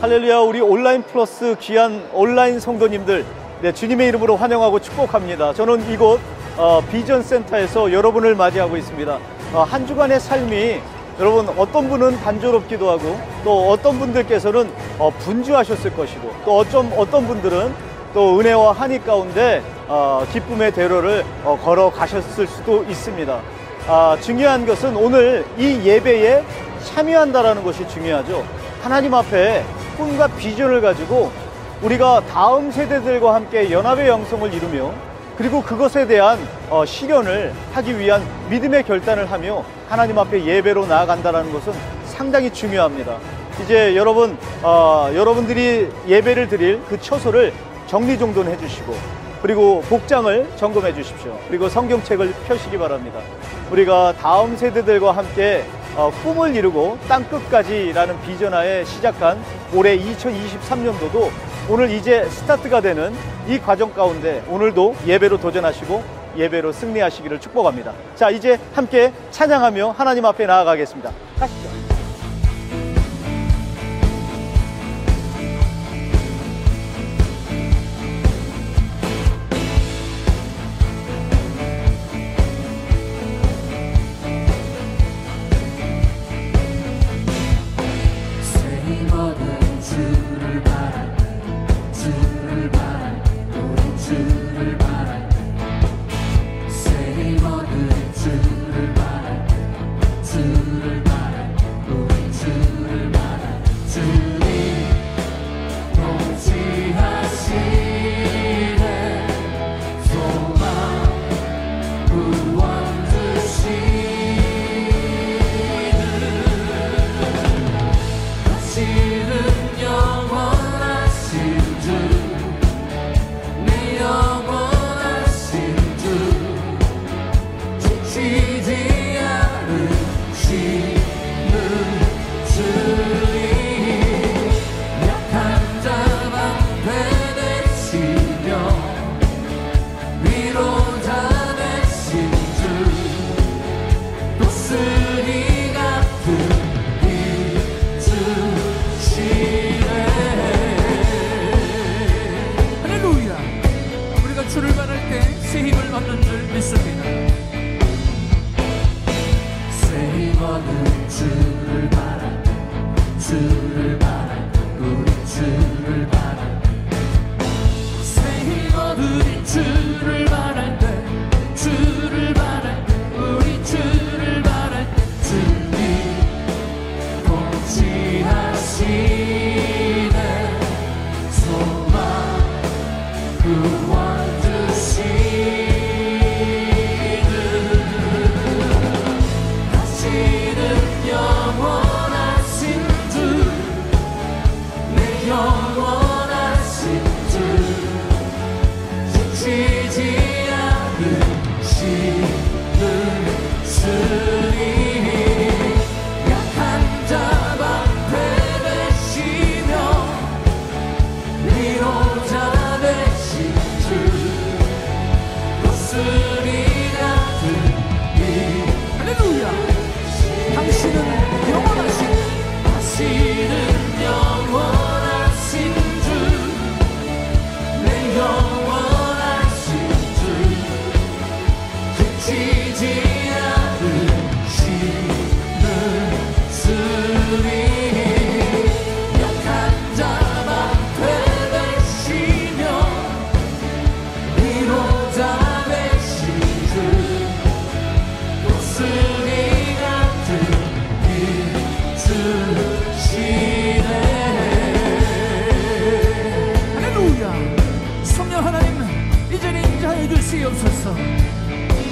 할렐루야. 우리 온라인 플러스 귀한 온라인 성도님들, 주님의 이름으로 환영하고 축복합니다. 저는 이곳 비전 센터에서 여러분을 맞이하고 있습니다. 한 주간의 삶이 여러분 어떤 분은 단조롭기도 하고 또 어떤 분들께서는 분주하셨을 것이고 또 어떤 분들은 또 은혜와 한이 가운데 기쁨의 대로를 걸어가셨을 수도 있습니다. 중요한 것은 오늘 이 예배에 참여한다라는 것이 중요하죠. 하나님 앞에 꿈과 비전을 가지고 우리가 다음 세대들과 함께 연합의 영성을 이루며 그리고 그것에 대한 실현을 하기 위한 믿음의 결단을 하며 하나님 앞에 예배로 나아간다는 것은 상당히 중요합니다. 이제 여러분들이 예배를 드릴 그 처소를 정리정돈해 주시고 그리고 복장을 점검해 주십시오. 그리고 성경책을 펴시기 바랍니다. 우리가 다음 세대들과 함께 꿈을 이루고 땅끝까지라는 비전하에 시작한 올해 2023년도도 오늘 이제 스타트가 되는 이 과정 가운데 오늘도 예배로 도전하시고 예배로 승리하시기를 축복합니다. 자, 이제 함께 찬양하며 하나님 앞에 나아가겠습니다. 가시죠.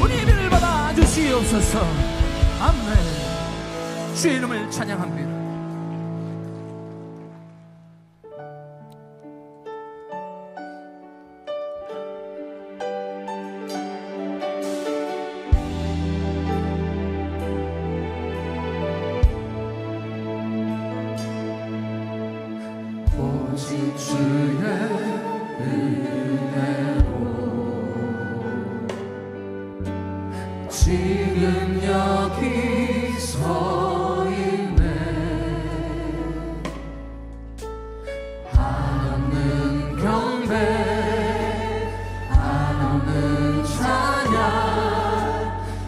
우리 예배를 받아 주시옵소서. 아멘. 주의 이름을 찬양합니다. 오직 주의 은혜로 지금 여기 서 있네.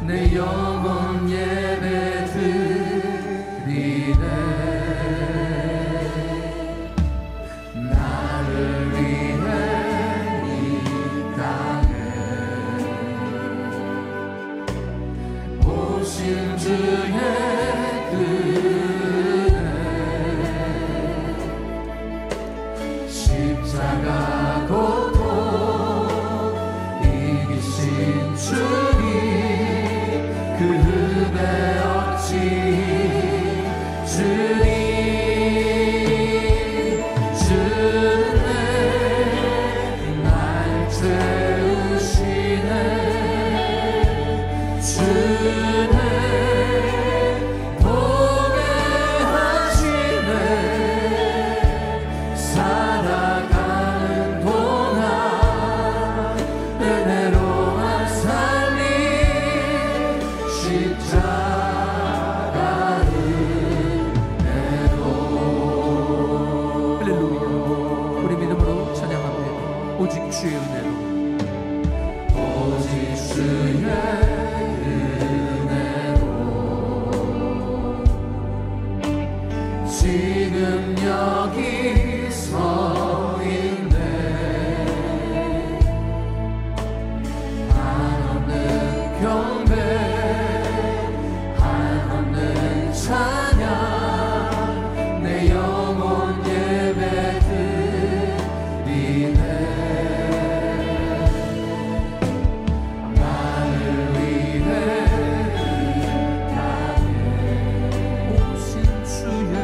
내 영혼 예배 드리네. 나를 위해 이 땅에 오신 주의 그네 십자가 고통 이기신 주님 그 흠에 어찌 주님 주네 날 채우시네 주네 보게 하시네 살아가는 동안 은혜로운 삶이 십자가를 내도. 할렐루야. 우리 믿음으로 찬양합니다. 오직 주의 은혜로 오직 주의 은혜로 지금 여기 서 있네. 한없는 경배 한없는 찬양 내 영혼 예배 드리네. 나를 위해 이 땅에 오신 주의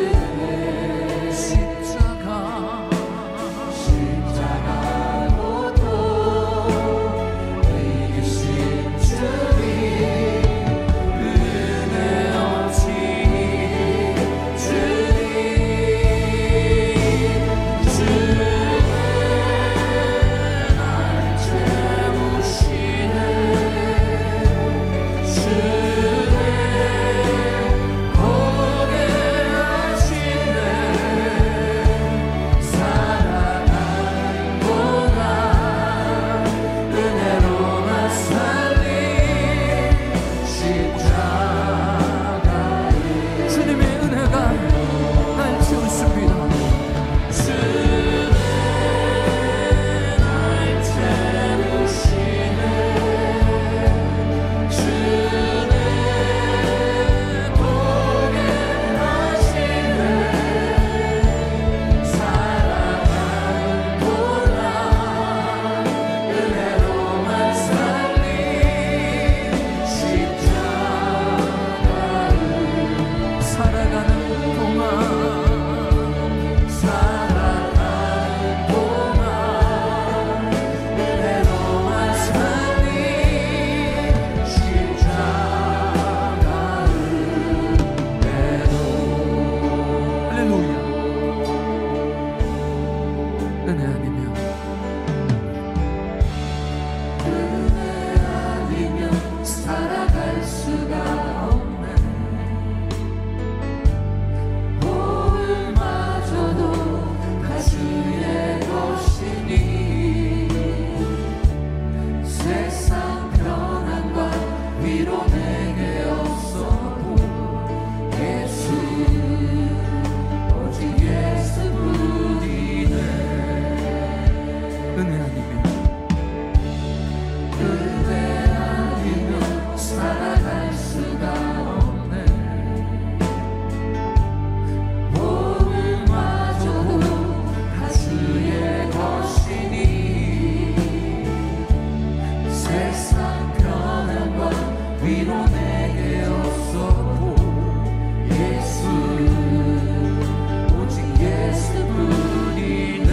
그네 십자가 고통 이기신 주님 은혜 없이 주님 주의 날 채우시네 주의 보게 하시네 살아가는 동안 은혜로운 삶이 십자가를 주님의 은혜가 날 채우십니다. 주의 날 채우시네 주의 보게 하시네 살아가는 동안 은혜로운 삶이 십자가를 살아가는 동안 은혜로운 삶이 십자가를 내도. 할렐루야. 은혜 아니면 살아갈 수가 없네. 보응마저도 다 주의 것이니 세상 편안과 위로 내게 없어도 예수 오직 예수뿐이네. 은혜 아니면 살아갈 수가 없네. 보응마저도 다 주의 것이니 세상 편안과 위로 내게 없어도 예수 오직 예수뿐이네.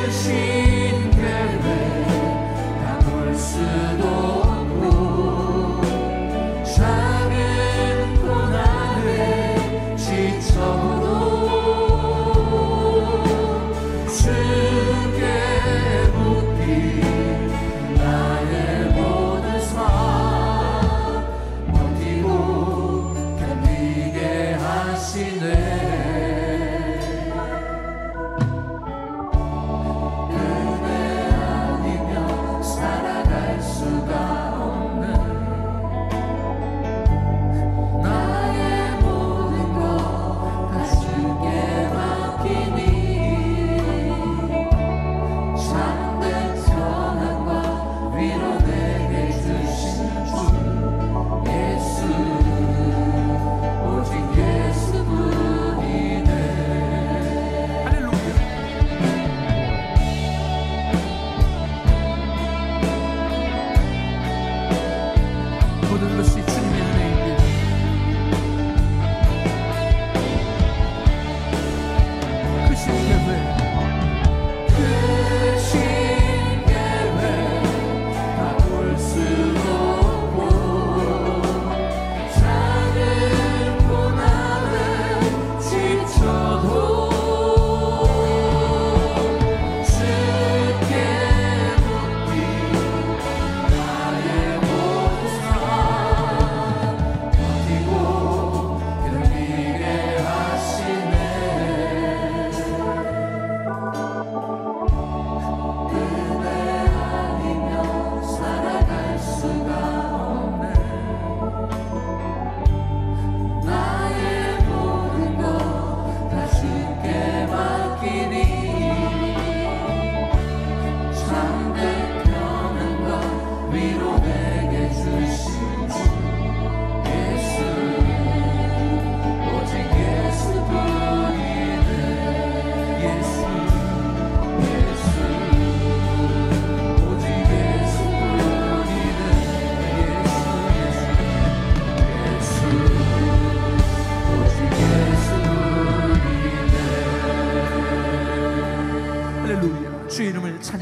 크신 계획 나눌 수도 없고 작은 고난에 지쳐도 주께 묻기 나의 모든 삶 버티고 견디게 하시네.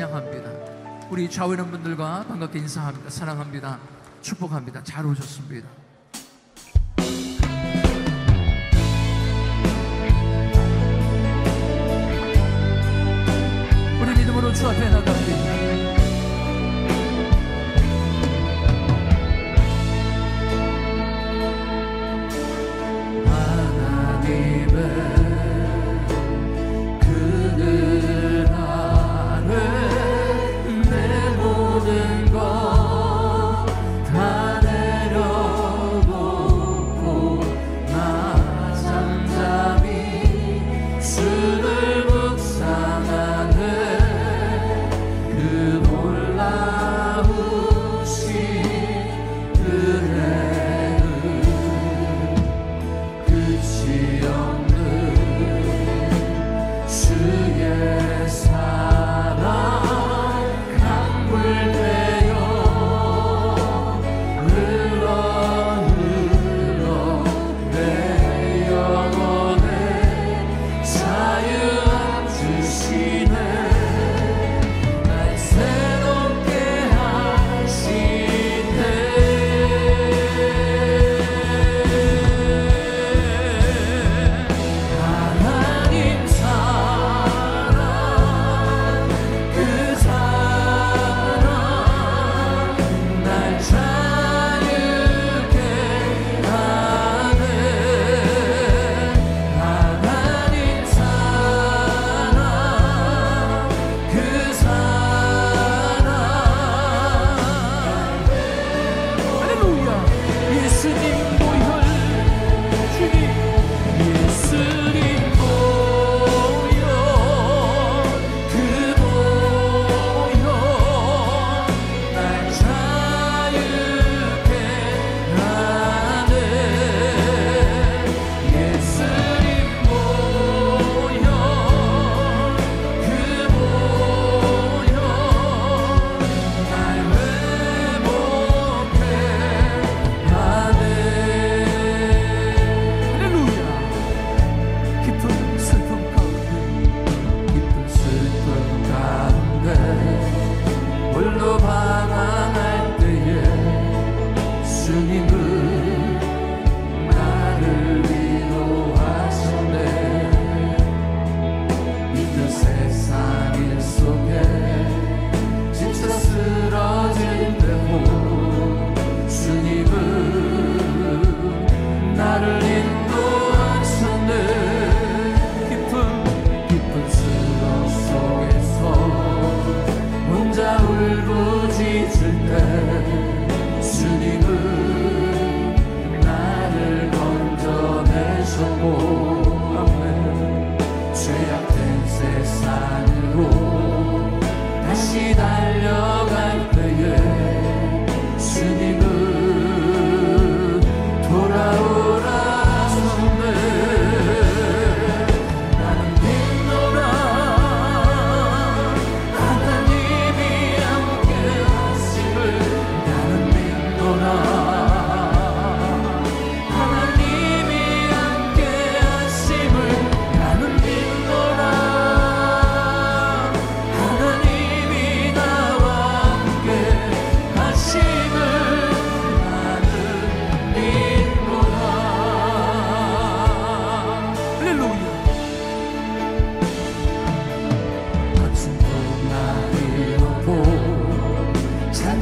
찬양합니다. 우리 좌우 있는 분들과 반갑게 인사합니다. 사랑합니다. 축복합니다. 잘 오셨습니다. 우리 믿음으로 주 앞에 나갑니다.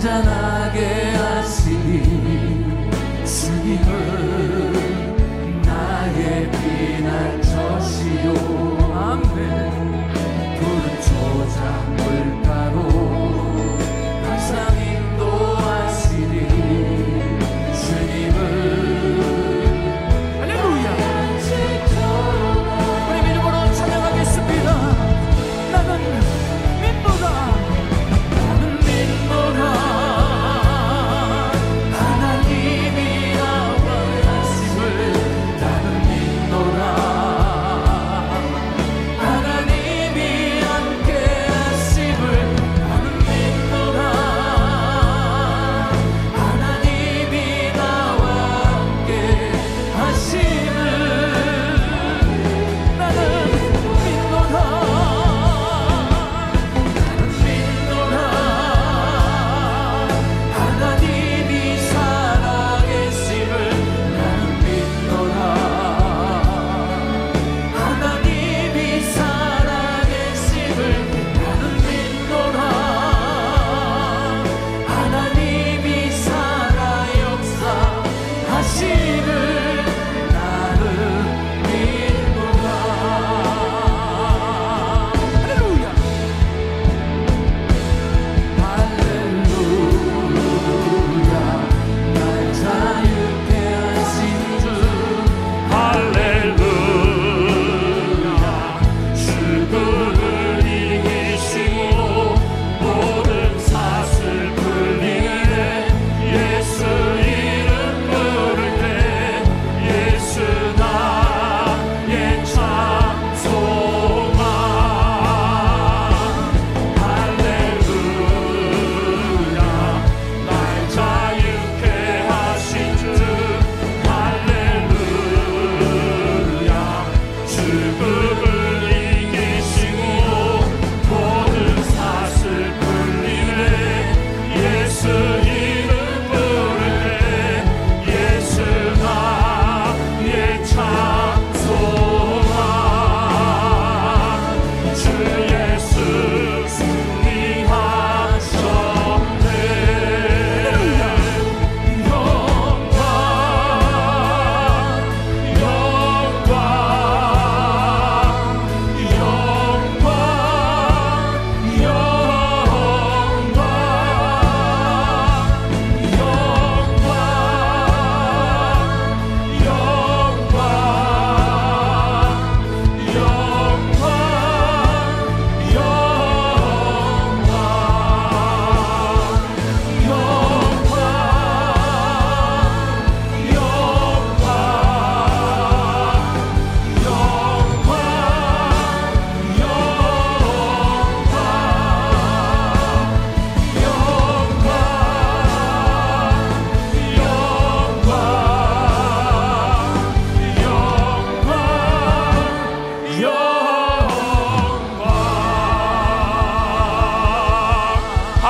잔잔하게 하시니 주님은 나의 피난처시요. 아멘. 푸른 초장 물가로 항상 인도하시니 주님은 할렐루야. 우리 믿음으로 찬양하겠습니다. 나는 믿노라. 하나님이 함께 하시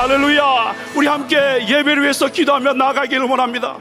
할렐루야. 우리 함께 예배를 위해서 기도하며 나아가기를 원합니다.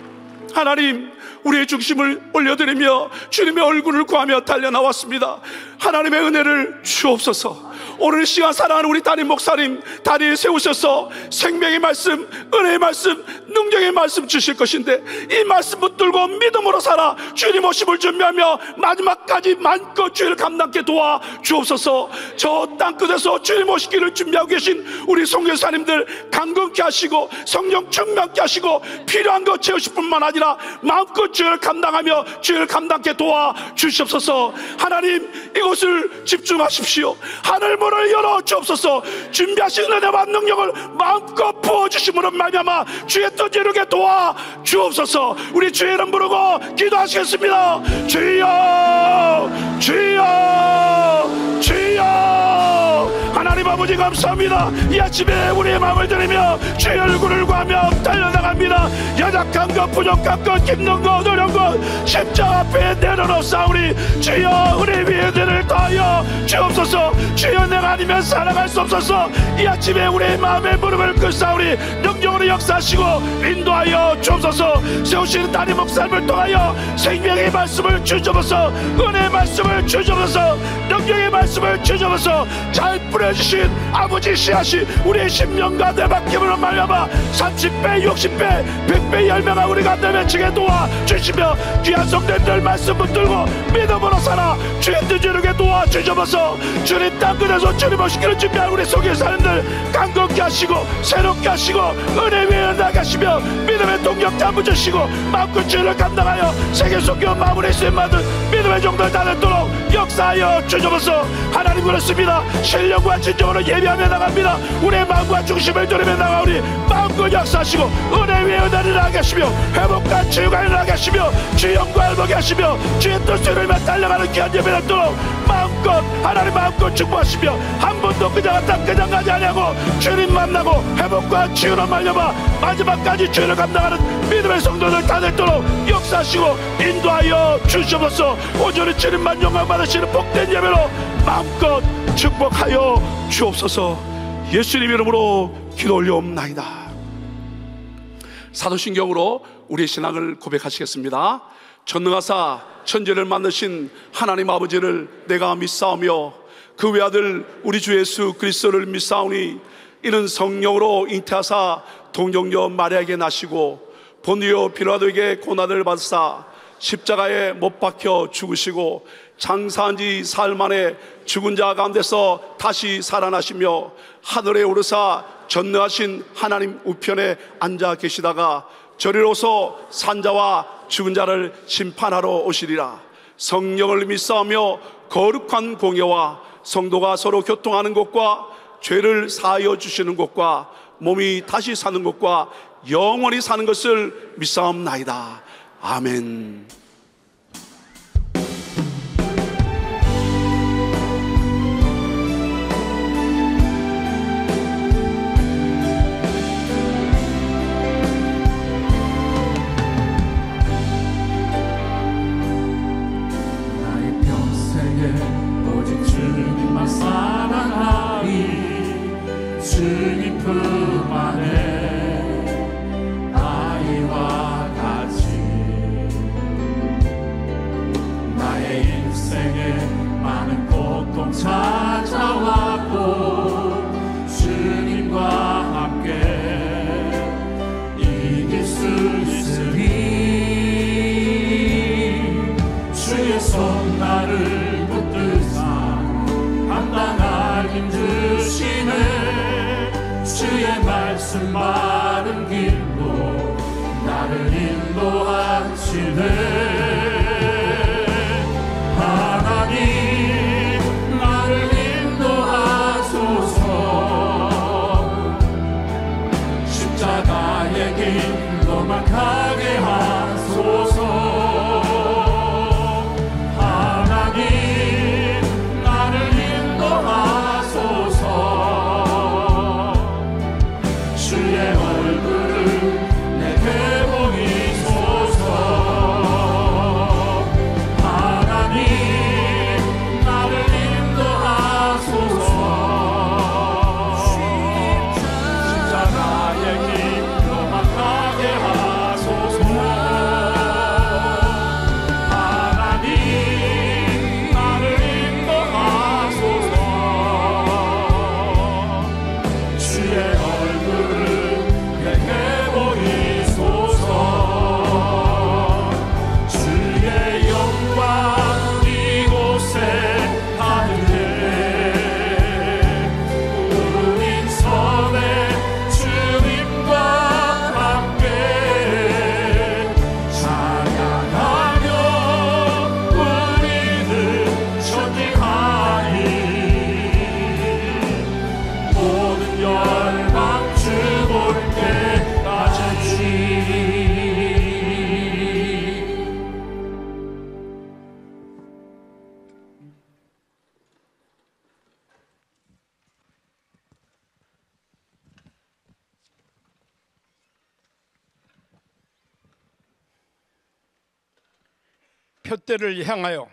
하나님, 우리의 중심을 올려드리며 주님의 얼굴을 구하며 달려나왔습니다. 하나님의 은혜를 주옵소서. 오늘 시간 사랑하는 우리 담임 목사님 다리에 세우셔서 생명의 말씀, 은혜의 말씀, 능력의 말씀 주실 것인데, 이 말씀 붙들고 믿음으로 살아 주님 오심을 준비하며 마지막까지 마음껏 주를 감당케 도와 주옵소서. 저 땅끝에서 주님 오시기를 준비하고 계신 우리 선교사님들 강건케 하시고 성령 충만케 하시고 필요한 것 채우실 뿐만 아니라 마음껏 주를 감당하며 주를 감당케 도와 주시옵소서. 하나님, 이곳을 집중하십시오. 하늘 문을 열어 주옵소서. 준비하신 은혜와 능력을 마음껏 부어주심으로 말미암아 주의 뜻 이루게 도와 주옵소서. 우리 주의 이름 부르고 기도하시겠습니다. 주여, 주여, 주여. 하나님 아버지 감사합니다. 이 아침에 우리의 마음을 드리며 주의 얼굴을 구하며 달려나갑니다. 연약한 것, 부족한 것, 힘든 것, 어려운 것 십자가 앞에 내려놓사오니 주여, 우리 위에 은혜를 더하여 주옵소서. 주여, 내가 아니면 살아갈 수 없어서 이 아침에 우리의 마음의 무릎을 꿇사오니 능력으로 역사하시고 인도하여 주옵소서. 세우시는 담임 목사님을 통하여 생명의 말씀을 주옵소서. 은혜의 말씀을 주옵소서. 능력의 말씀을 주옵소서. 잘 뿌려주신 아버지 씨앗이 우리의 심령과 내바뀜으로 말미암아 30배, 60배, 100배 열매가 우리가 내맺히게 도와주시며 귀한 성도들 말씀 붙들고 믿음으로 살아 주의 뜻 이루게 도와주셔서 주님 땅끝에서 주님 오시기를 준비한 우리 선교사님들 강건케 하시고 새롭게 하시고 은혜 위에 나가시며 믿음의 동력 잡으시고 마음껏 주를 감당하여 세계 선교 마무리 쓰임 받은 믿음의 종들 다 되도록 역사하여 주셔서 하나님 그렇습니다. 신령과 진정으로 예배하며 나갑니다. 우리의 마음과 중심을 드리며 나가오니 마음껏 역사하시고 은혜 위에 은혜를 나게 하시며 회복과 치유가 일어나게 하시며 주의 영광을 보게 하시며 주의 뜻을 위해 달려가는 귀한 예배 되도록 마음껏 하나님 마음껏 축복하시며 한 번도 그냥 왔다 그냥 가지 아니하고 주님 만나고 회복과 치유로 말려봐 마지막까지 주를 감당하는 믿음의 성도들 다 되도록 역사하시고 인도하여 주시옵소서. 오늘은 주님만 영광 받으시는 복된 예배로 마음껏 축복하여 주옵소서. 예수님 이름으로 기도 올려옵나이다. 사도신경으로 우리의 신앙을 고백하시겠습니다. 전능하사 천지를 만드신 하나님 아버지를 내가 믿사오며 그 외아들 우리 주 예수 그리스도를 믿사오니 이는 성령으로 잉태하사 동정녀 마리아에게 나시고 본디오 빌라도에게 고난을 받으사 십자가에 못 박혀 죽으시고 장사한 지 사흘 만에 죽은 자 가운데서 다시 살아나시며 하늘에 오르사 전능하신 하나님 우편에 앉아 계시다가 저리로서 산자와 죽은 자를 심판하러 오시리라. 성령을 믿사오며 거룩한 공예와 성도가 서로 교통하는 것과 죄를 사하여 주시는 것과 몸이 다시 사는 것과 영원히 사는 것을 믿사옵나이다. 아멘. 주님 품 안에 아이와 같이 나의 인생에 많은 고통 찾아왔고 주님과 함께 이길 수 있으리 주의 손 나를 붙들사 감당할 힘 주시네 주의 말씀 바른 길로 나를 인도하시네 하나님 나를 인도하소서 십자가의 길로만 가게 하소서 하나님 나를 인도하소서 주의 얼굴을 내게 보이소서 표대를 향하여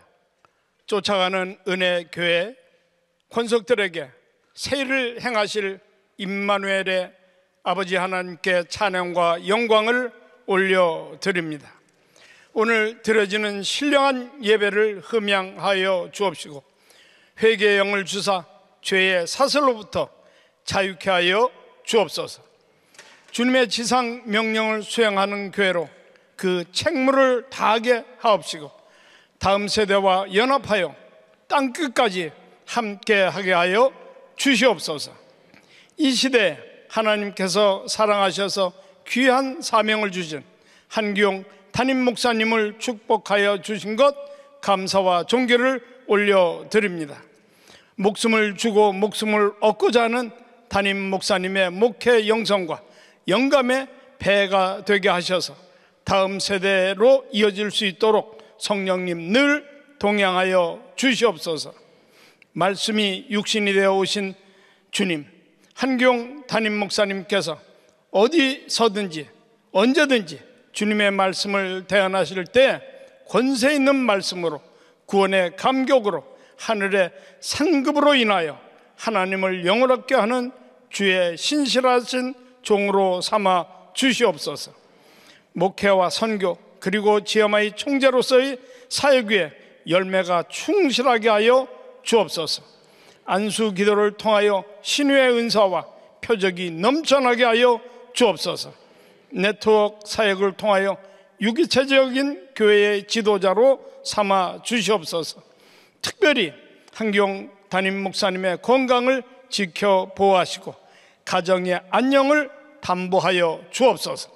쫓아가는 은혜 교회 권속들에게 세일을 행하실 임마누엘의 아버지 하나님께 찬양과 영광을 올려드립니다. 오늘 드려지는 신령한 예배를 흠양하여 주옵시고 회개의 영을 주사 죄의 사슬로부터 자유케 하여 주옵소서. 주님의 지상 명령을 수행하는 교회로 그 책무를 다하게 하옵시고 다음 세대와 연합하여 땅끝까지 함께하게 하여 주시옵소서. 이 시대에 하나님께서 사랑하셔서 귀한 사명을 주신 한기용 담임 목사님을 축복하여 주신 것 감사와 존귀를 올려드립니다. 목숨을 주고 목숨을 얻고자 하는 담임 목사님의 목회 영성과 영감의 배가 되게 하셔서 다음 세대로 이어질 수 있도록 성령님 늘 동행하여 주시옵소서. 말씀이 육신이 되어 오신 주님, 한기용 담임 목사님께서 어디서든지 언제든지 주님의 말씀을 대언하실 때 권세 있는 말씀으로 구원의 감격으로 하늘의 상급으로 인하여 하나님을 영원롭게 하는 주의 신실하신 종으로 삼아 주시옵소서. 목회와 선교 그리고 지엄아이 총재로서의 사역 위에 열매가 충실하게 하여 주옵소서. 안수 기도를 통하여 신유의 은사와 표적이 넘쳐나게 하여 주옵소서. 네트워크 사역을 통하여 유기체적인 교회의 지도자로 삼아 주시옵소서. 특별히 한기용 담임 목사님의 건강을 지켜 보호하시고 가정의 안녕을 담보하여 주옵소서.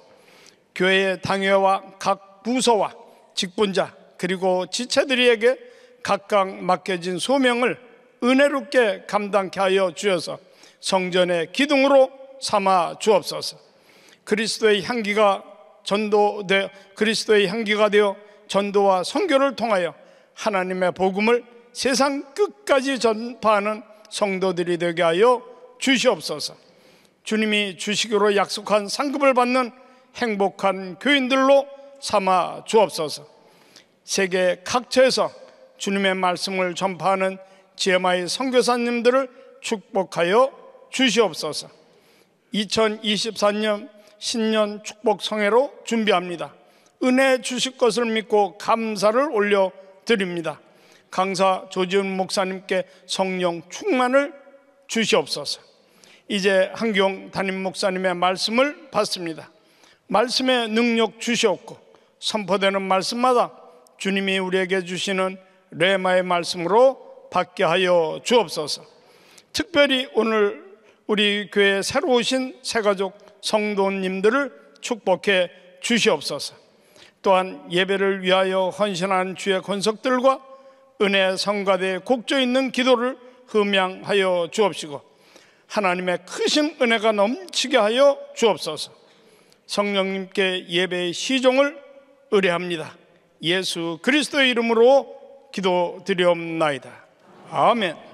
교회의 당회와 각 부서와 직분자 그리고 지체들에게 각각 맡겨진 소명을 은혜롭게 감당케 하여 주셔서 성전의 기둥으로 삼아 주옵소서. 그리스도의 향기가 되어 전도와 선교를 통하여 하나님의 복음을 세상 끝까지 전파하는 성도들이 되게 하여 주시옵소서. 주님이 주시기로 약속한 상급을 받는 행복한 교인들로 삼아 주옵소서. 세계 각처에서 주님의 말씀을 전파하는 지엠아이 선교사님들을 축복하여 주시옵소서. 2024년 신년 축복 성회로 준비합니다. 은혜 주실 것을 믿고 감사를 올려드립니다. 강사 조지훈 목사님께 성령 충만을 주시옵소서. 이제 한기용 담임 목사님의 말씀을 받습니다. 말씀의 능력 주시옵고 선포되는 말씀마다 주님이 우리에게 주시는 레마의 말씀으로 받게 하여 주옵소서. 특별히 오늘 우리 교회에 새로 오신 새가족 성도님들을 축복해 주시옵소서. 또한 예배를 위하여 헌신한 주의 권속들과 은혜 성가대에 곡조 있는 기도를 흠양하여 주옵시고 하나님의 크신 은혜가 넘치게 하여 주옵소서. 성령님께 예배의 시종을 의뢰합니다. 예수 그리스도의 이름으로 기도드리옵나이다. 아멘.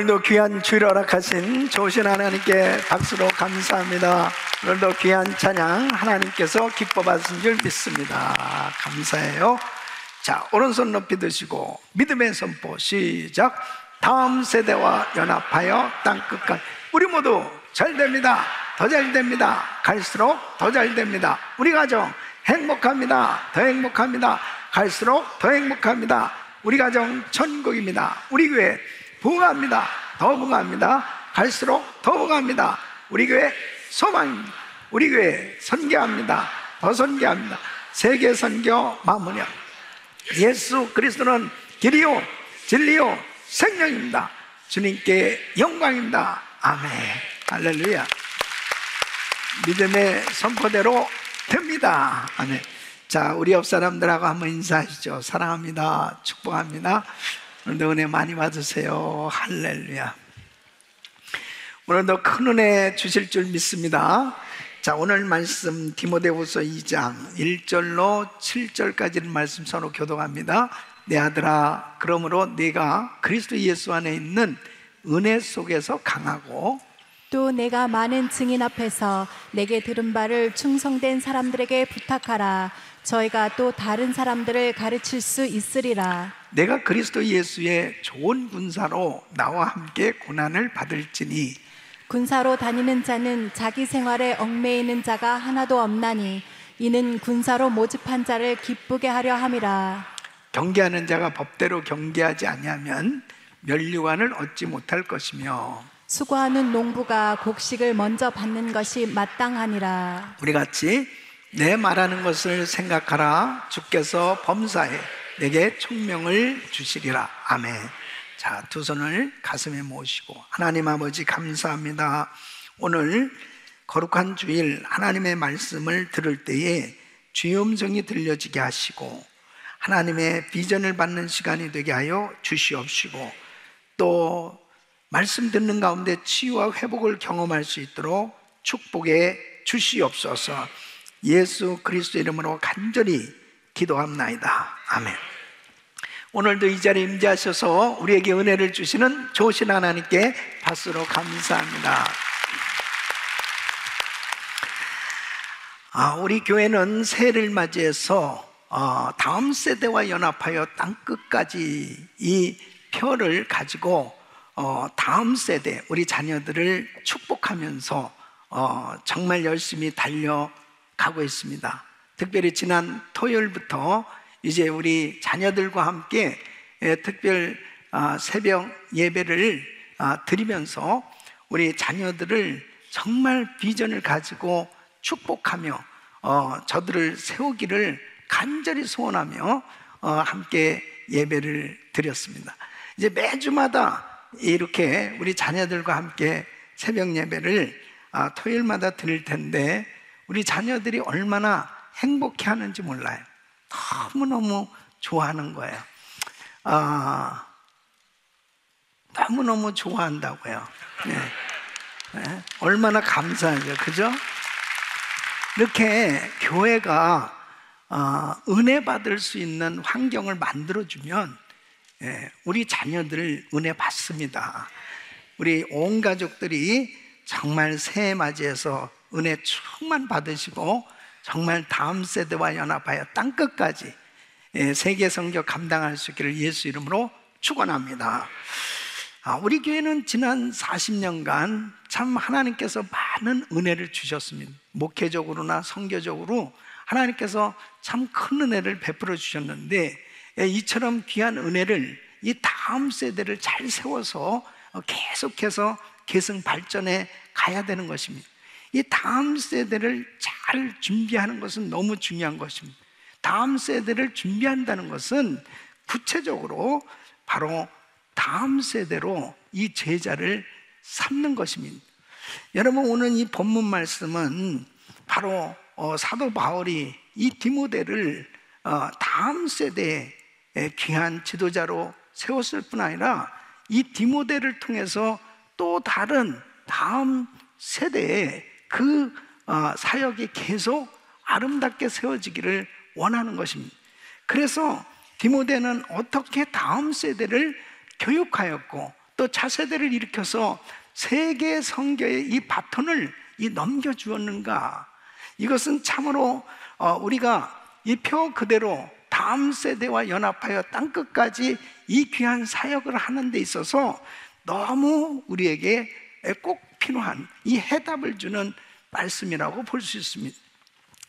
오늘도 귀한 주일 허락하신 좋으신 하나님께 박수로 감사합니다. 오늘도 귀한 찬양 하나님께서 기뻐 받으신 줄 믿습니다. 감사해요. 자, 오른손 높이 드시고 믿음의 선포 시작. 다음 세대와 연합하여 땅끝까지. 우리 모두 잘 됩니다. 더 잘 됩니다. 갈수록 더 잘 됩니다. 우리 가정 행복합니다. 더 행복합니다. 갈수록 더 행복합니다. 우리 가정 천국입니다. 우리 교회 부흥합니다. 더 부흥합니다. 갈수록 더 부흥합니다. 우리 교회 소망입니다. 우리 교회 선교합니다. 더 선교합니다. 세계 선교 마무리합니다. 예수 그리스도는 길이요 진리요 생명입니다. 주님께 영광입니다. 아멘. 할렐루야. 믿음의 선포대로 됩니다. 아멘. 자, 우리 옆 사람들하고 한번 인사하시죠. 사랑합니다. 축복합니다. 오늘도 은혜 많이 받으세요. 할렐루야. 오늘도 큰 은혜 주실 줄 믿습니다. 자, 오늘 말씀 디모데후서 2장 1절로 7절까지는 말씀 서로 교독합니다. 내 아들아, 그러므로 네가 그리스도 예수 안에 있는 은혜 속에서 강하고 또 내가 많은 증인 앞에서 내게 들은 바를 충성된 사람들에게 부탁하라. 저희가 또 다른 사람들을 가르칠 수 있으리라. 내가 그리스도 예수의 좋은 군사로 나와 함께 고난을 받을지니 군사로 다니는 자는 자기 생활에 얽매이는 자가 하나도 없나니 이는 군사로 모집한 자를 기쁘게 하려 함이라. 경계하는 자가 법대로 경계하지 아니하면 면류관을 얻지 못할 것이며 수고하는 농부가 곡식을 먼저 받는 것이 마땅하니라. 우리 같이 내 말하는 것을 생각하라. 주께서 범사에 내게 총명을 주시리라. 아멘. 자, 두 손을 가슴에 모시고 하나님 아버지 감사합니다. 오늘 거룩한 주일 하나님의 말씀을 들을 때에 주의 음성이 들려지게 하시고 하나님의 비전을 받는 시간이 되게 하여 주시옵시고 또 말씀 듣는 가운데 치유와 회복을 경험할 수 있도록 축복해 주시옵소서. 예수 그리스도 이름으로 간절히 기도합나이다. 아멘. 오늘도 이 자리에 임재하셔서 우리에게 은혜를 주시는 좋으신 하나님께 박수로 감사합니다. 우리 교회는 새해를 맞이해서 다음 세대와 연합하여 땅끝까지 이 표를 가지고 다음 세대 우리 자녀들을 축복하면서 정말 열심히 달려가고 있습니다. 특별히 지난 토요일부터 이제 우리 자녀들과 함께 특별 새벽 예배를 드리면서 우리 자녀들을 정말 비전을 가지고 축복하며 저들을 세우기를 간절히 소원하며 함께 예배를 드렸습니다. 이제 매주마다 이렇게 우리 자녀들과 함께 새벽 예배를 토요일마다 드릴 텐데 우리 자녀들이 얼마나 행복해하는지 몰라요. 너무너무 좋아하는 거예요. 너무너무 좋아한다고요. 네. 얼마나 감사하죠. 그죠? 이렇게 교회가 은혜 받을 수 있는 환경을 만들어주면 우리 자녀들 은혜 받습니다. 우리 온 가족들이 정말 새해 맞이해서 은혜 충만 받으시고 정말 다음 세대와 연합하여 땅끝까지 세계 선교 감당할 수 있기를 예수 이름으로 축원합니다. 우리 교회는 지난 40년간 참 하나님께서 많은 은혜를 주셨습니다. 목회적으로나 선교적으로 하나님께서 참 큰 은혜를 베풀어 주셨는데 이처럼 귀한 은혜를 이 다음 세대를 잘 세워서 계속해서 계승 발전해 가야 되는 것입니다. 이 다음 세대를 잘 준비하는 것은 너무 중요한 것입니다. 다음 세대를 준비한다는 것은 구체적으로 바로 다음 세대로 이 제자를 삼는 것입니다. 여러분, 오늘 이 본문 말씀은 바로 사도 바울이 이 디모데를 다음 세대의 귀한 지도자로 세웠을 뿐 아니라 이 디모데를 통해서 또 다른 다음 세대의 그 사역이 계속 아름답게 세워지기를 원하는 것입니다. 그래서 디모데는 어떻게 다음 세대를 교육하였고 또 차세대를 일으켜서 세계 선교의 이 바톤을 넘겨주었는가? 이것은 참으로 우리가 이 표 그대로 다음 세대와 연합하여 땅끝까지 이 귀한 사역을 하는 데 있어서 너무 우리에게 꼭 필요한 이 해답을 주는 말씀이라고 볼 수 있습니다.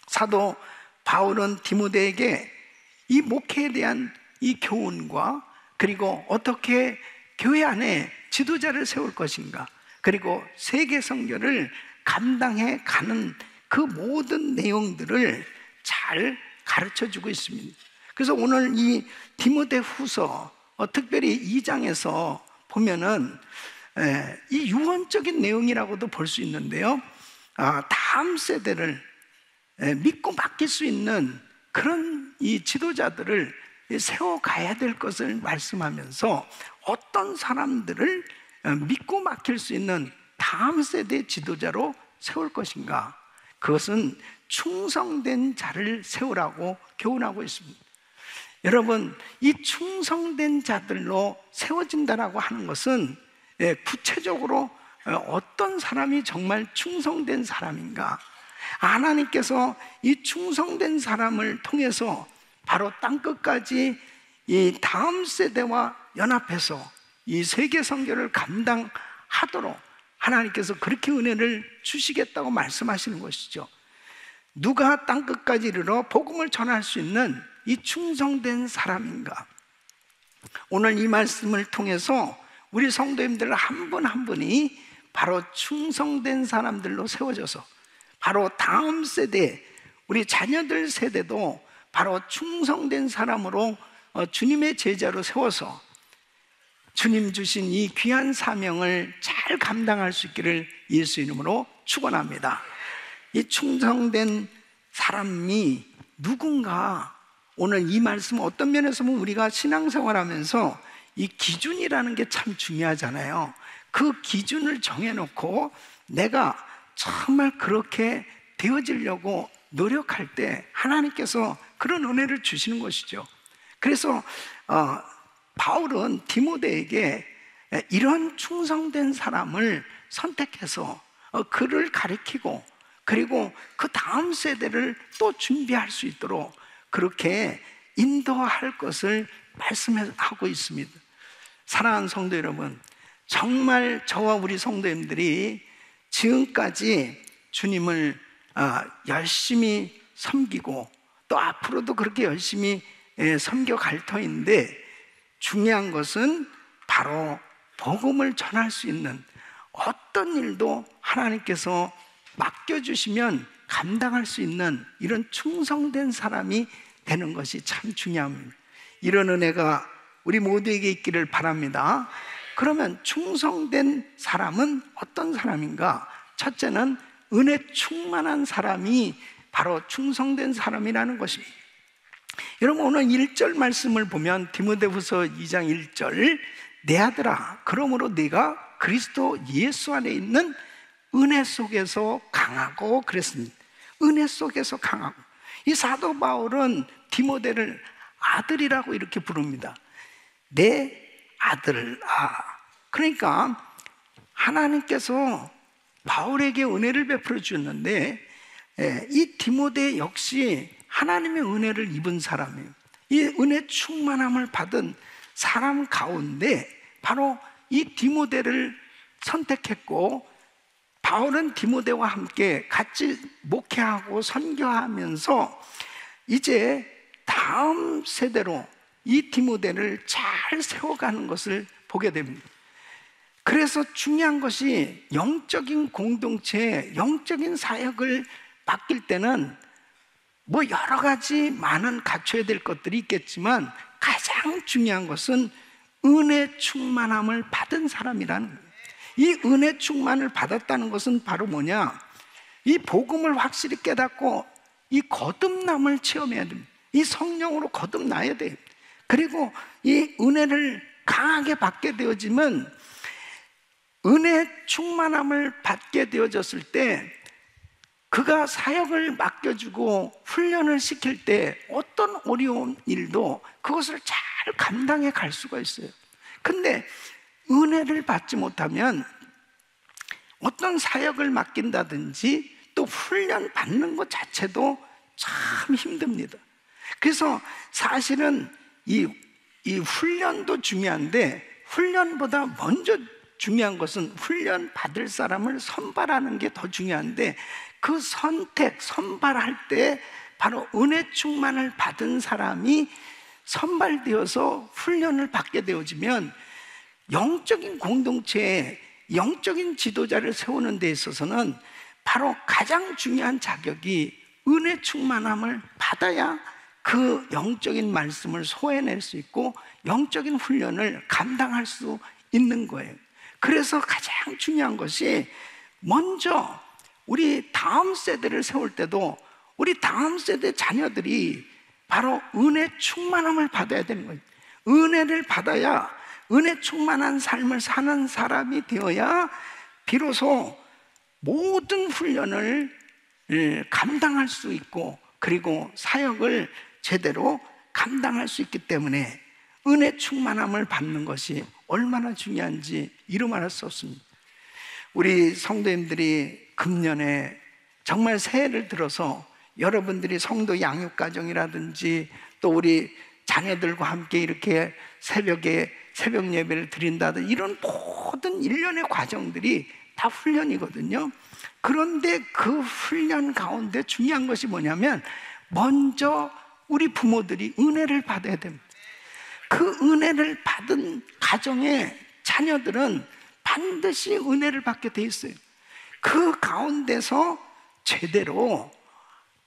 사도 바울은 디모데에게 이 목회에 대한 이 교훈과 그리고 어떻게 교회 안에 지도자를 세울 것인가, 그리고 세계 선교를 감당해 가는 그 모든 내용들을 잘 가르쳐 주고 있습니다. 그래서 오늘 이 디모데 후서 특별히 2장에서 보면은 이 유언적인 내용이라고도 볼 수 있는데요, 다음 세대를 믿고 맡길 수 있는 그런 이 지도자들을 세워가야 될 것을 말씀하면서 어떤 사람들을 믿고 맡길 수 있는 다음 세대 지도자로 세울 것인가, 그것은 충성된 자를 세우라고 교훈하고 있습니다. 여러분, 이 충성된 자들로 세워진다라고 하는 것은 구체적으로 어떤 사람이 정말 충성된 사람인가, 하나님께서 이 충성된 사람을 통해서 바로 땅끝까지 이 다음 세대와 연합해서 이 세계 선교를 감당하도록 하나님께서 그렇게 은혜를 주시겠다고 말씀하시는 것이죠. 누가 땅끝까지 이르러 복음을 전할 수 있는 이 충성된 사람인가? 오늘 이 말씀을 통해서 우리 성도님들 한 분 한 분이 바로 충성된 사람들로 세워져서 바로 다음 세대, 우리 자녀들 세대도 바로 충성된 사람으로 주님의 제자로 세워서 주님 주신 이 귀한 사명을 잘 감당할 수 있기를 예수 이름으로 축원합니다. 이 충성된 사람이 누군가, 오늘 이 말씀 어떤 면에서 보면 우리가 신앙생활하면서 이 기준이라는 게 참 중요하잖아요. 그 기준을 정해놓고 내가 정말 그렇게 되어지려고 노력할 때 하나님께서 그런 은혜를 주시는 것이죠. 그래서 바울은 디모데에게 이런 충성된 사람을 선택해서 그를 가리키고, 그리고 그 다음 세대를 또 준비할 수 있도록 그렇게 인도할 것을 말씀하고 있습니다. 사랑하는 성도 여러분, 정말 저와 우리 성도님들이 지금까지 주님을 열심히 섬기고 또 앞으로도 그렇게 열심히 섬겨갈 터인데, 중요한 것은 바로 복음을 전할 수 있는 어떤 일도 하나님께서 맡겨주시면 감당할 수 있는 이런 충성된 사람이 되는 것이 참 중요합니다. 이런 은혜가 우리 모두에게 있기를 바랍니다. 그러면 충성된 사람은 어떤 사람인가? 첫째는 은혜 충만한 사람이 바로 충성된 사람이라는 것입니다. 여러분, 오늘 1절 말씀을 보면 디모데후서 2장 1절, 내 아들아, 그러므로 네가 그리스도 예수 안에 있는 은혜 속에서 강하고, 그랬습니다. 은혜 속에서 강하고. 이 사도 바울은 디모데를 아들이라고 이렇게 부릅니다. 내 아들. 그러니까 하나님께서 바울에게 은혜를 베풀어 주셨는데, 이 디모데 역시 하나님의 은혜를 입은 사람이에요. 이 은혜 충만함을 받은 사람 가운데 바로 이 디모데를 선택했고, 바울은 디모데와 함께 같이 목회하고 선교하면서 이제 다음 세대로 이 디모데를 잘 세워가는 것을 보게 됩니다. 그래서 중요한 것이 영적인 공동체, 영적인 사역을 맡길 때는 뭐 여러 가지 많은 갖춰야 될 것들이 있겠지만 가장 중요한 것은 은혜 충만함을 받은 사람이라는 거예요. 이 은혜 충만을 받았다는 것은 바로 뭐냐? 이 복음을 확실히 깨닫고 이 거듭남을 체험해야 됩니다. 이 성령으로 거듭나야 돼요. 그리고 이 은혜를 강하게 받게 되어지면, 은혜 충만함을 받게 되어졌을 때 그가 사역을 맡겨주고 훈련을 시킬 때 어떤 어려운 일도 그것을 잘 감당해 갈 수가 있어요. 근데 은혜를 받지 못하면 어떤 사역을 맡긴다든지 또 훈련 받는 것 자체도 참 힘듭니다. 그래서 사실은 이 훈련도 중요한데, 훈련보다 먼저 중요한 것은 훈련 받을 사람을 선발하는 게 더 중요한데, 그 선발할 때 바로 은혜 충만을 받은 사람이 선발되어서 훈련을 받게 되어지면 영적인 공동체에 영적인 지도자를 세우는 데 있어서는 바로 가장 중요한 자격이 은혜 충만함을 받아야 그 영적인 말씀을 소해낼 수 있고 영적인 훈련을 감당할 수 있는 거예요. 그래서 가장 중요한 것이, 먼저 우리 다음 세대를 세울 때도 우리 다음 세대 자녀들이 바로 은혜 충만함을 받아야 되는 거예요. 은혜를 받아야, 은혜 충만한 삶을 사는 사람이 되어야 비로소 모든 훈련을 감당할 수 있고, 그리고 사역을 제대로 감당할 수 있기 때문에 은혜 충만함을 받는 것이 얼마나 중요한지 이루 말할 수 없습니다. 우리 성도님들이 금년에 정말 새해를 들어서 여러분들이 성도 양육가정이라든지 또 우리 자녀들과 함께 이렇게 새벽에 새벽 예배를 드린다든지 이런 모든 일련의 과정들이 다 훈련이거든요. 그런데 그 훈련 가운데 중요한 것이 뭐냐면, 먼저 우리 부모들이 은혜를 받아야 됩니다. 그 은혜를 받은 가정의 자녀들은 반드시 은혜를 받게 돼 있어요. 그 가운데서 제대로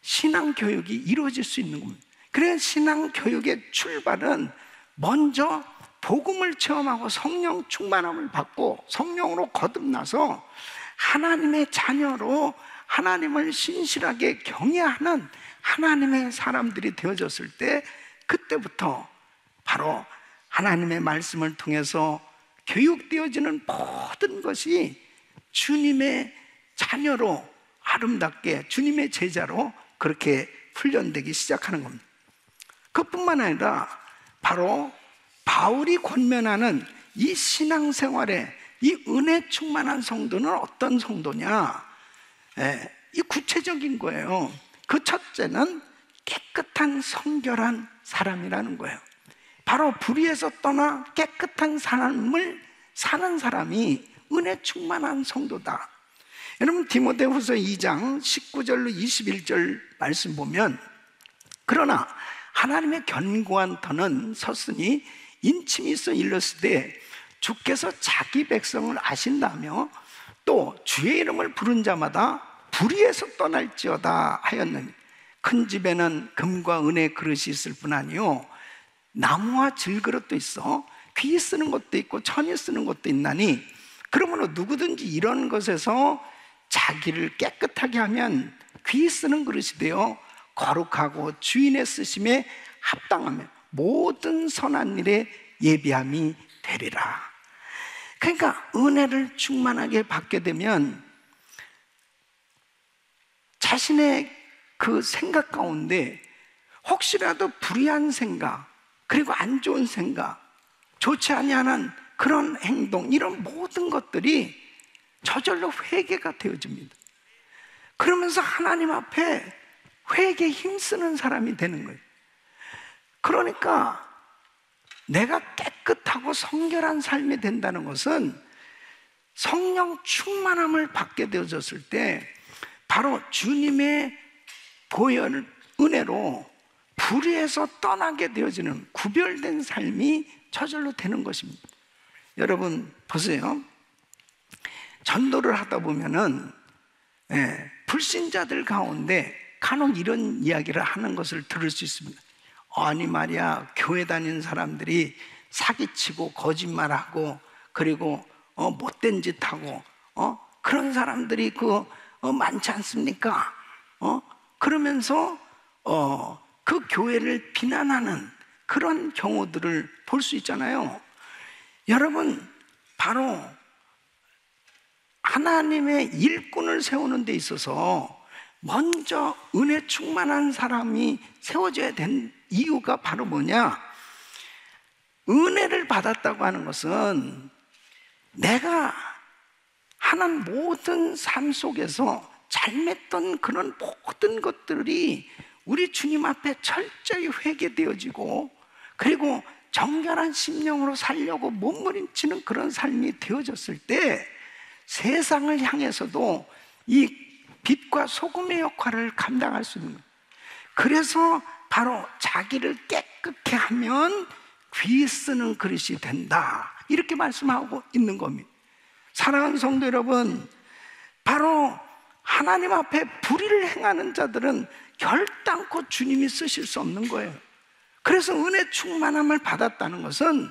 신앙교육이 이루어질 수 있는 겁니다. 그래서 신앙교육의 출발은 먼저 복음을 체험하고 성령 충만함을 받고 성령으로 거듭나서 하나님의 자녀로 하나님을 신실하게 경외하는 하나님의 사람들이 되어졌을 때, 그때부터 바로 하나님의 말씀을 통해서 교육되어지는 모든 것이 주님의 자녀로 아름답게, 주님의 제자로 그렇게 훈련되기 시작하는 겁니다. 그뿐만 아니라 바로 바울이 권면하는 이 신앙생활에 이 은혜 충만한 성도는 어떤 성도냐? 이 구체적인 거예요. 그 첫째는 깨끗한 성결한 사람이라는 거예요. 바로 불의에서 떠나 깨끗한 삶을 사는 사람이 은혜 충만한 성도다. 여러분, 디모데후서 2장 19절로 21절 말씀 보면, 그러나 하나님의 견고한 터는 섰으니 인침이 있어 일렀으되 주께서 자기 백성을 아신다며 또 주의 이름을 부른 자마다 불의에서 떠날지어다 하였느니, 큰 집에는 금과 은의 그릇이 있을 뿐 아니요 나무와 질그릇도 있어 귀 쓰는 것도 있고 천이 쓰는 것도 있나니, 그러므로 누구든지 이런 것에서 자기를 깨끗하게 하면 귀 쓰는 그릇이 되어 거룩하고 주인의 쓰심에 합당하며 모든 선한 일에 예비함이 되리라. 그러니까 은혜를 충만하게 받게 되면 자신의 그 생각 가운데 혹시라도 불의한 생각, 그리고 안 좋은 생각, 좋지 아니하는 그런 행동, 이런 모든 것들이 저절로 회개가 되어집니다. 그러면서 하나님 앞에 회개에 힘쓰는 사람이 되는 거예요. 그러니까 내가 깨끗하고 성결한 삶이 된다는 것은 성령 충만함을 받게 되어졌을 때 바로 주님의 보혈 은혜로 불의에서 떠나게 되어지는 구별된 삶이 저절로 되는 것입니다. 여러분 보세요. 전도를 하다 보면은 불신자들 가운데 간혹 이런 이야기를 하는 것을 들을 수 있습니다. 아니 말이야, 교회 다니는 사람들이 사기치고 거짓말하고 그리고 못된 짓하고 그런 사람들이 많지 않습니까? 그러면서 그 교회를 비난하는 그런 경우들을 볼 수 있잖아요. 여러분, 바로 하나님의 일꾼을 세우는 데 있어서 먼저 은혜 충만한 사람이 세워져야 된 이유가 바로 뭐냐? 은혜를 받았다고 하는 것은 내가 하는 모든 삶 속에서 잘못된 그런 모든 것들이 우리 주님 앞에 철저히 회개되어지고, 그리고 정결한 심령으로 살려고 몸부림치는 그런 삶이 되어졌을 때 세상을 향해서도 이 빛과 소금의 역할을 감당할 수 있는 거예요. 그래서 바로 자기를 깨끗게 하면 귀 쓰는 그릇이 된다, 이렇게 말씀하고 있는 겁니다. 사랑하는 성도 여러분, 바로 하나님 앞에 불의를 행하는 자들은 결단코 주님이 쓰실 수 없는 거예요. 그래서 은혜 충만함을 받았다는 것은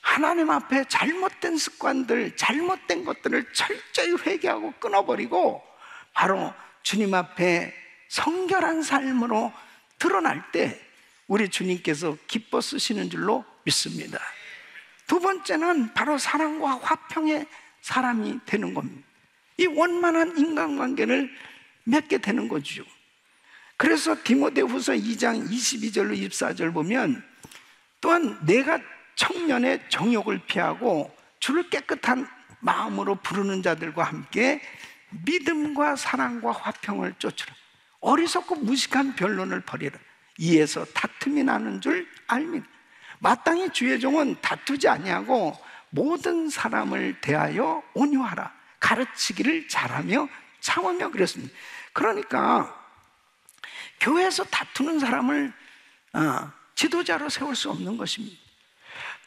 하나님 앞에 잘못된 습관들, 잘못된 것들을 철저히 회개하고 끊어버리고 바로 주님 앞에 성결한 삶으로 드러날 때 우리 주님께서 기뻐 쓰시는 줄로 믿습니다. 두 번째는 바로 사랑과 화평의 사람이 되는 겁니다. 이 원만한 인간관계를 맺게 되는 거죠. 그래서 디모데후서 2장 22절로 24절 보면, 또한 내가 청년의 정욕을 피하고 주를 깨끗한 마음으로 부르는 자들과 함께 믿음과 사랑과 화평을 쫓으라. 어리석고 무식한 변론을 버리라. 이에서 다툼이 나는 줄 알미라. 마땅히 주의 종은 다투지 아니하고 모든 사람을 대하여 온유하라. 가르치기를 잘하며 참으며 그랬습니다. 그러니까 교회에서 다투는 사람을 지도자로 세울 수 없는 것입니다.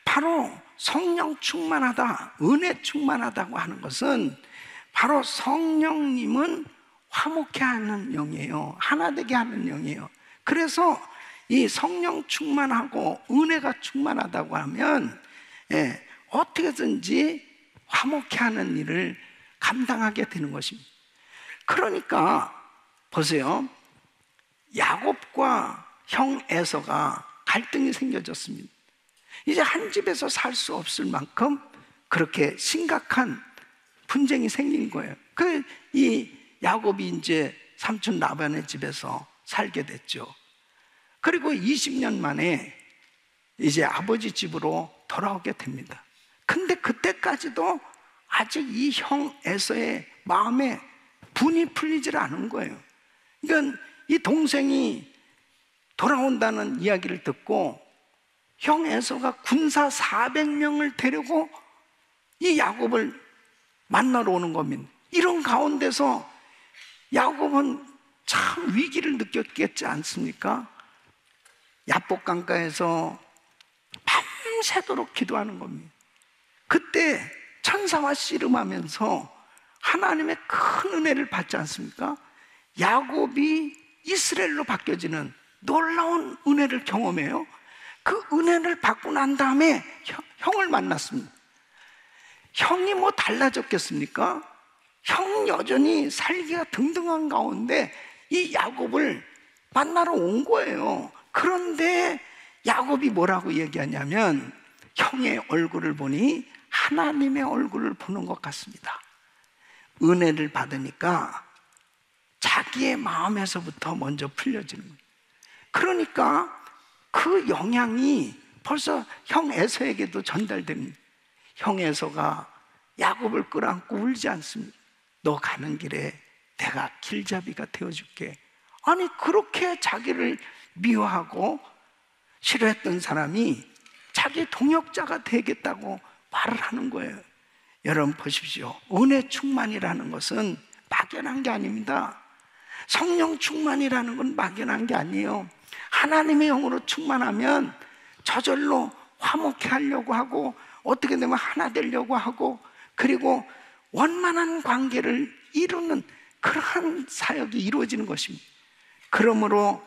바로 성령 충만하다, 은혜 충만하다고 하는 것은 바로 성령님은 화목해 하는 영이에요. 하나 되게 하는 영이에요. 그래서 이 성령 충만하고 은혜가 충만하다고 하면 어떻게든지 화목해 하는 일을 감당하게 되는 것입니다. 그러니까 보세요, 야곱과 형 에서가 갈등이 생겨졌습니다. 이제 한 집에서 살 수 없을 만큼 그렇게 심각한 분쟁이 생긴 거예요. 이 야곱이 이제 삼촌 라반의 집에서 살게 됐죠. 그리고 20년 만에 이제 아버지 집으로 돌아오게 됩니다. 근데 그때까지도 아직 이 형 에서의 마음에 분이 풀리질 않은 거예요. 그러니까 이 동생이 돌아온다는 이야기를 듣고 형 에서가 군사 400명을 데리고 이 야곱을 만나러 오는 겁니다. 이런 가운데서 야곱은 참 위기를 느꼈겠지 않습니까? 야복 강가에서 밤새도록 기도하는 겁니다. 그때 천사와 씨름하면서 하나님의 큰 은혜를 받지 않습니까? 야곱이 이스라엘로 바뀌어지는 놀라운 은혜를 경험해요. 그 은혜를 받고 난 다음에 형을 만났습니다. 형이 뭐 달라졌겠습니까? 형 여전히 살기가 등등한 가운데 이 야곱을 만나러 온 거예요. 그런데 야곱이 뭐라고 얘기하냐면, 형의 얼굴을 보니 하나님의 얼굴을 보는 것 같습니다. 은혜를 받으니까 자기의 마음에서부터 먼저 풀려지는 거예요. 그러니까 그 영향이 벌써 형 에서에게도 전달됩니다. 형 에서가 야곱을 끌어안고 울지 않습니다. 너 가는 길에 내가 길잡이가 되어줄게. 아니, 그렇게 자기를 미워하고 싫어했던 사람이 자기 동역자가 되겠다고 말을 하는 거예요. 여러분 보십시오. 은혜 충만이라는 것은 막연한 게 아닙니다. 성령 충만이라는 건 막연한 게 아니에요. 하나님의 영으로 충만하면 저절로 화목해 하려고 하고, 어떻게 되면 하나 되려고 하고, 그리고 원만한 관계를 이루는 그러한 사역이 이루어지는 것입니다. 그러므로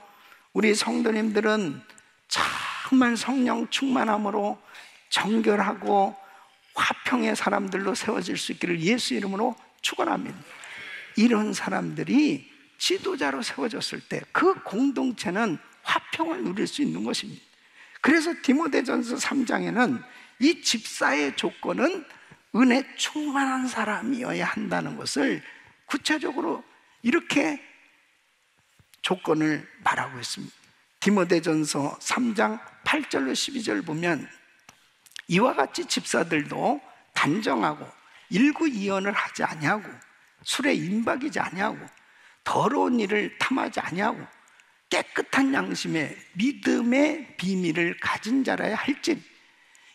우리 성도님들은 정말 성령 충만함으로 정결하고 화평의 사람들로 세워질 수 있기를 예수 이름으로 축원합니다. 이런 사람들이 지도자로 세워졌을 때 그 공동체는 화평을 누릴 수 있는 것입니다. 그래서 디모데전서 3장에는 이 집사의 조건은 은혜 충만한 사람이어야 한다는 것을 구체적으로 이렇게 조건을 말하고 있습니다. 디모데전서 3장 8절로 12절 보면, 이와 같이 집사들도 단정하고 일구이연을 하지 아니하고 술에 임박이지 아니하고 더러운 일을 탐하지 아니하고 깨끗한 양심에 믿음의 비밀을 가진 자라야 할진,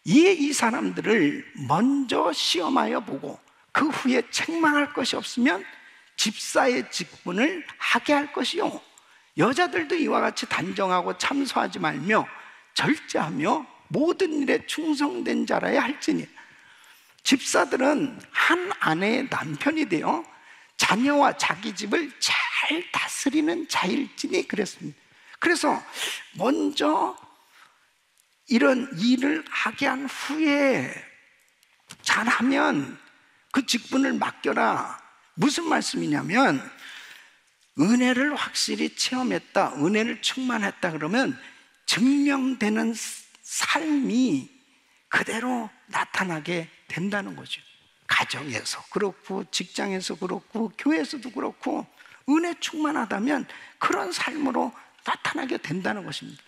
이에 이 사람들을 먼저 시험하여 보고 그 후에 책망할 것이 없으면 집사의 직분을 하게 할 것이요, 여자들도 이와 같이 단정하고 참소하지 말며 절제하며 모든 일에 충성된 자라야 할지니, 집사들은 한 아내의 남편이 되어 자녀와 자기 집을 잘 다스리는 자일지니 그랬습니다. 그래서 먼저 이런 일을 하게 한 후에 잘하면 그 직분을 맡겨라. 무슨 말씀이냐면, 은혜를 확실히 체험했다, 은혜를 충만했다 그러면 증명되는 삶이 그대로 나타나게 된다는 거죠. 가정에서 그렇고 직장에서 그렇고 교회에서도 그렇고 은혜 충만하다면 그런 삶으로 나타나게 된다는 것입니다.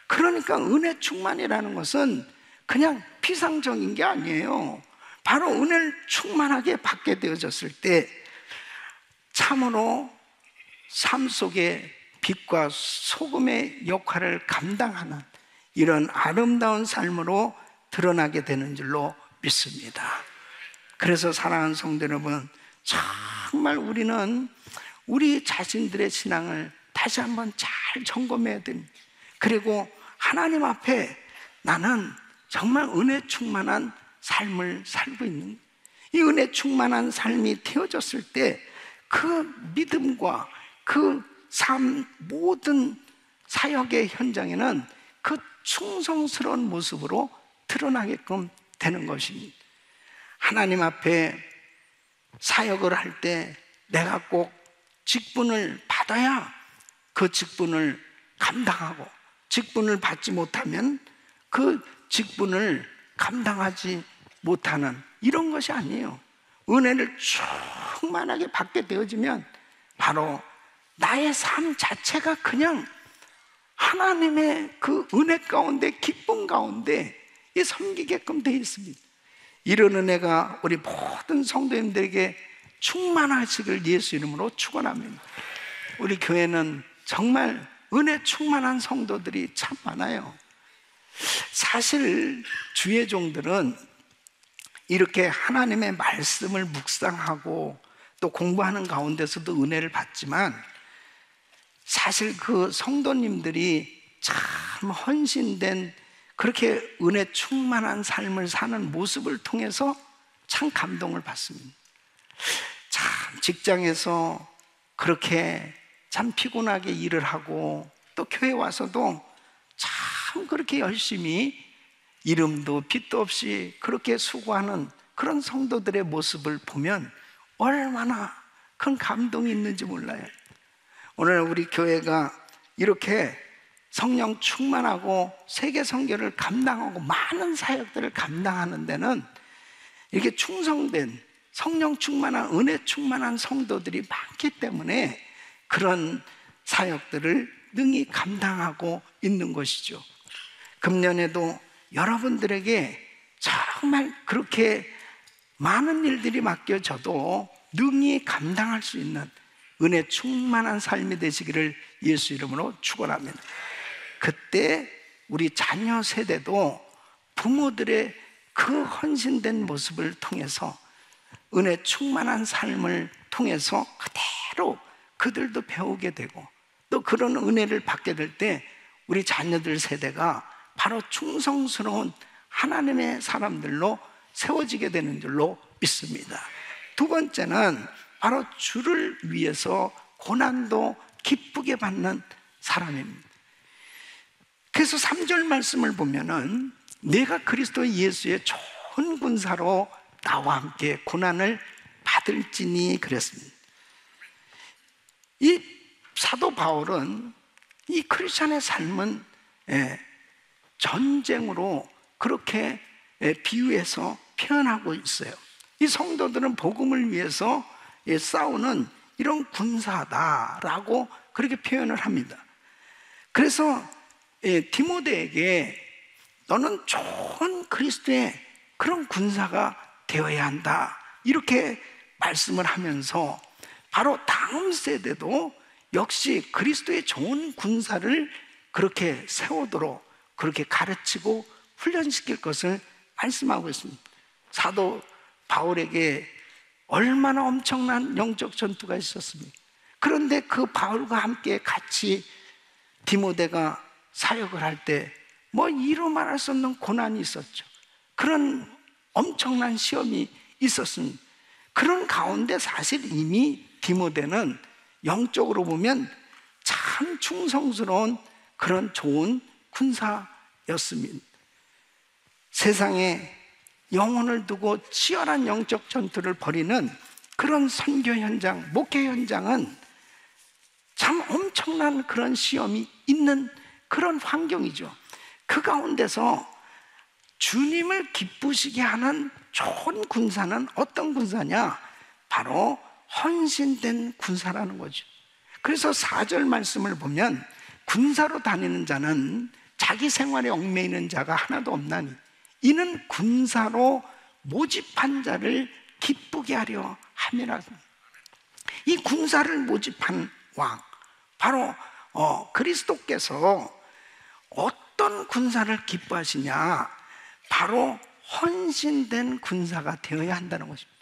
그러니까 은혜 충만이라는 것은 그냥 피상적인 게 아니에요. 바로 은혜를 충만하게 받게 되어졌을 때 참으로 삶 속에 빛과 소금의 역할을 감당하는 이런 아름다운 삶으로 드러나게 되는 줄로 믿습니다. 그래서 사랑하는 성도 여러분, 정말 우리는 우리 자신들의 신앙을 다시 한번 잘 점검해야 됩니다. 그리고 하나님 앞에 나는 정말 은혜 충만한 삶을 살고 있는, 이 은혜 충만한 삶이 되어졌을 때 그 믿음과 그 삶 모든 사역의 현장에는 그 충성스러운 모습으로 드러나게끔 되는 것입니다. 하나님 앞에 사역을 할 때 내가 꼭 직분을 받아야 그 직분을 감당하고, 직분을 받지 못하면 그 직분을 감당하지 못하는 이런 것이 아니에요. 은혜를 충만하게 받게 되어지면 바로 나의 삶 자체가 그냥 하나님의 그 은혜 가운데, 기쁨 가운데 섬기게끔 되어 있습니다. 이런 은혜가 우리 모든 성도님들에게 충만하시길 예수 이름으로 축원합니다. 우리 교회는 정말 은혜 충만한 성도들이 참 많아요. 사실 주의 종들은 이렇게 하나님의 말씀을 묵상하고 또 공부하는 가운데서도 은혜를 받지만, 사실 그 성도님들이 참 헌신된 그렇게 은혜 충만한 삶을 사는 모습을 통해서 참 감동을 받습니다. 참 직장에서 그렇게 참 피곤하게 일을 하고 또 교회 와서도 참 그렇게 열심히 이름도 빚도 없이 그렇게 수고하는 그런 성도들의 모습을 보면 얼마나 큰 감동이 있는지 몰라요. 오늘 우리 교회가 이렇게 성령 충만하고 세계 선교를 감당하고 많은 사역들을 감당하는 데는 이렇게 충성된 성령 충만한 은혜 충만한 성도들이 많기 때문에 그런 사역들을 능히 감당하고 있는 것이죠. 금년에도 여러분들에게 정말 그렇게 많은 일들이 맡겨져도 능히 감당할 수 있는 은혜 충만한 삶이 되시기를 예수 이름으로 축원합니다. 그때 우리 자녀 세대도 부모들의 그 헌신된 모습을 통해서 은혜 충만한 삶을 통해서 그대로 그들도 배우게 되고, 또 그런 은혜를 받게 될 때 우리 자녀들 세대가 바로 충성스러운 하나님의 사람들로 세워지게 되는 줄로 믿습니다. 두 번째는 바로 주를 위해서 고난도 기쁘게 받는 사람입니다. 그래서 3절 말씀을 보면은 내가 그리스도 예수의 좋은 군사로 나와 함께 고난을 받을지니 그랬습니다. 이 사도 바울은 이 크리스찬의 삶은 전쟁으로 그렇게 비유해서 표현하고 있어요. 이 성도들은 복음을 위해서 싸우는 이런 군사다라고 그렇게 표현을 합니다. 그래서 디모데에게 너는 좋은 그리스도의 그런 군사가 되어야 한다, 이렇게 말씀을 하면서 바로 다음 세대도 역시 그리스도의 좋은 군사를 그렇게 세우도록 그렇게 가르치고 훈련시킬 것을 말씀하고 있습니다. 사도 바울에게 얼마나 엄청난 영적 전투가 있었습니까? 그런데 그 바울과 함께 같이 디모데가 사역을 할 때 뭐 이루 말할 수 없는 고난이 있었죠. 그런 엄청난 시험이 있었습니다. 그런 가운데 사실 이미 디모데는 영적으로 보면 참 충성스러운 그런 좋은 군사였습니다. 세상에 영혼을 두고 치열한 영적 전투를 벌이는 그런 선교 현장, 목회 현장은 참 엄청난 그런 시험이 있는 그런 환경이죠. 그 가운데서 주님을 기쁘시게 하는 좋은 군사는 어떤 군사냐? 바로 헌신된 군사라는 거죠. 그래서 4절 말씀을 보면 군사로 다니는 자는 자기 생활에 얽매이는 자가 하나도 없나니 이는 군사로 모집한 자를 기쁘게 하려 함이라. 이 군사를 모집한 왕, 바로 그리스도께서 어떤 군사를 기뻐하시냐? 바로 헌신된 군사가 되어야 한다는 것입니다.